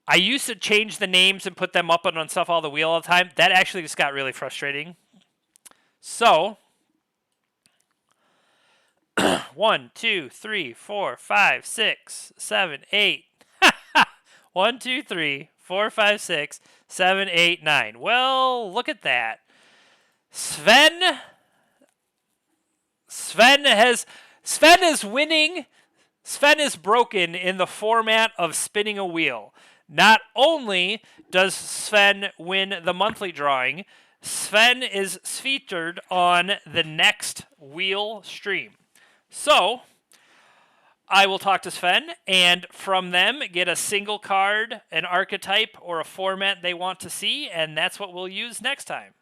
I used to change the names and put them up on stuff all the wheel all the time. That actually just got really frustrating. So 1, 2, 3, 4, 5, 6, 7, 8. 1, 2, 3, 4, 5, 6, 7, 8, 9. Well, look at that. Sven is winning. Sven is broken in the format of spinning a wheel. Not only does Sven win the monthly drawing, Sven is featured on the next wheel stream. So I will talk to Sven, and from them get a single card, an archetype, or a format they want to see, and that's what we'll use next time.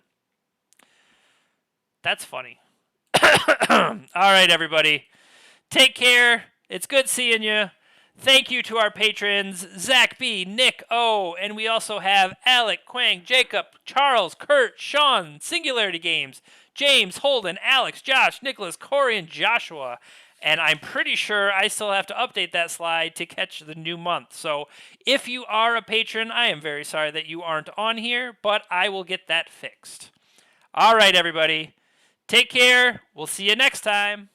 That's funny. All right, everybody. Take care. It's good seeing you. Thank you to our patrons, Zach B., Nick O., and we also have Alec, Quang, Jacob, Charles, Kurt, Sean, Singularity Games, James, Holden, Alex, Josh, Nicholas, Corey, and Joshua. And I'm pretty sure I still have to update that slide to catch the new month. So if you are a patron, I am very sorry that you aren't on here, but I will get that fixed. All right, everybody. Take care. We'll see you next time.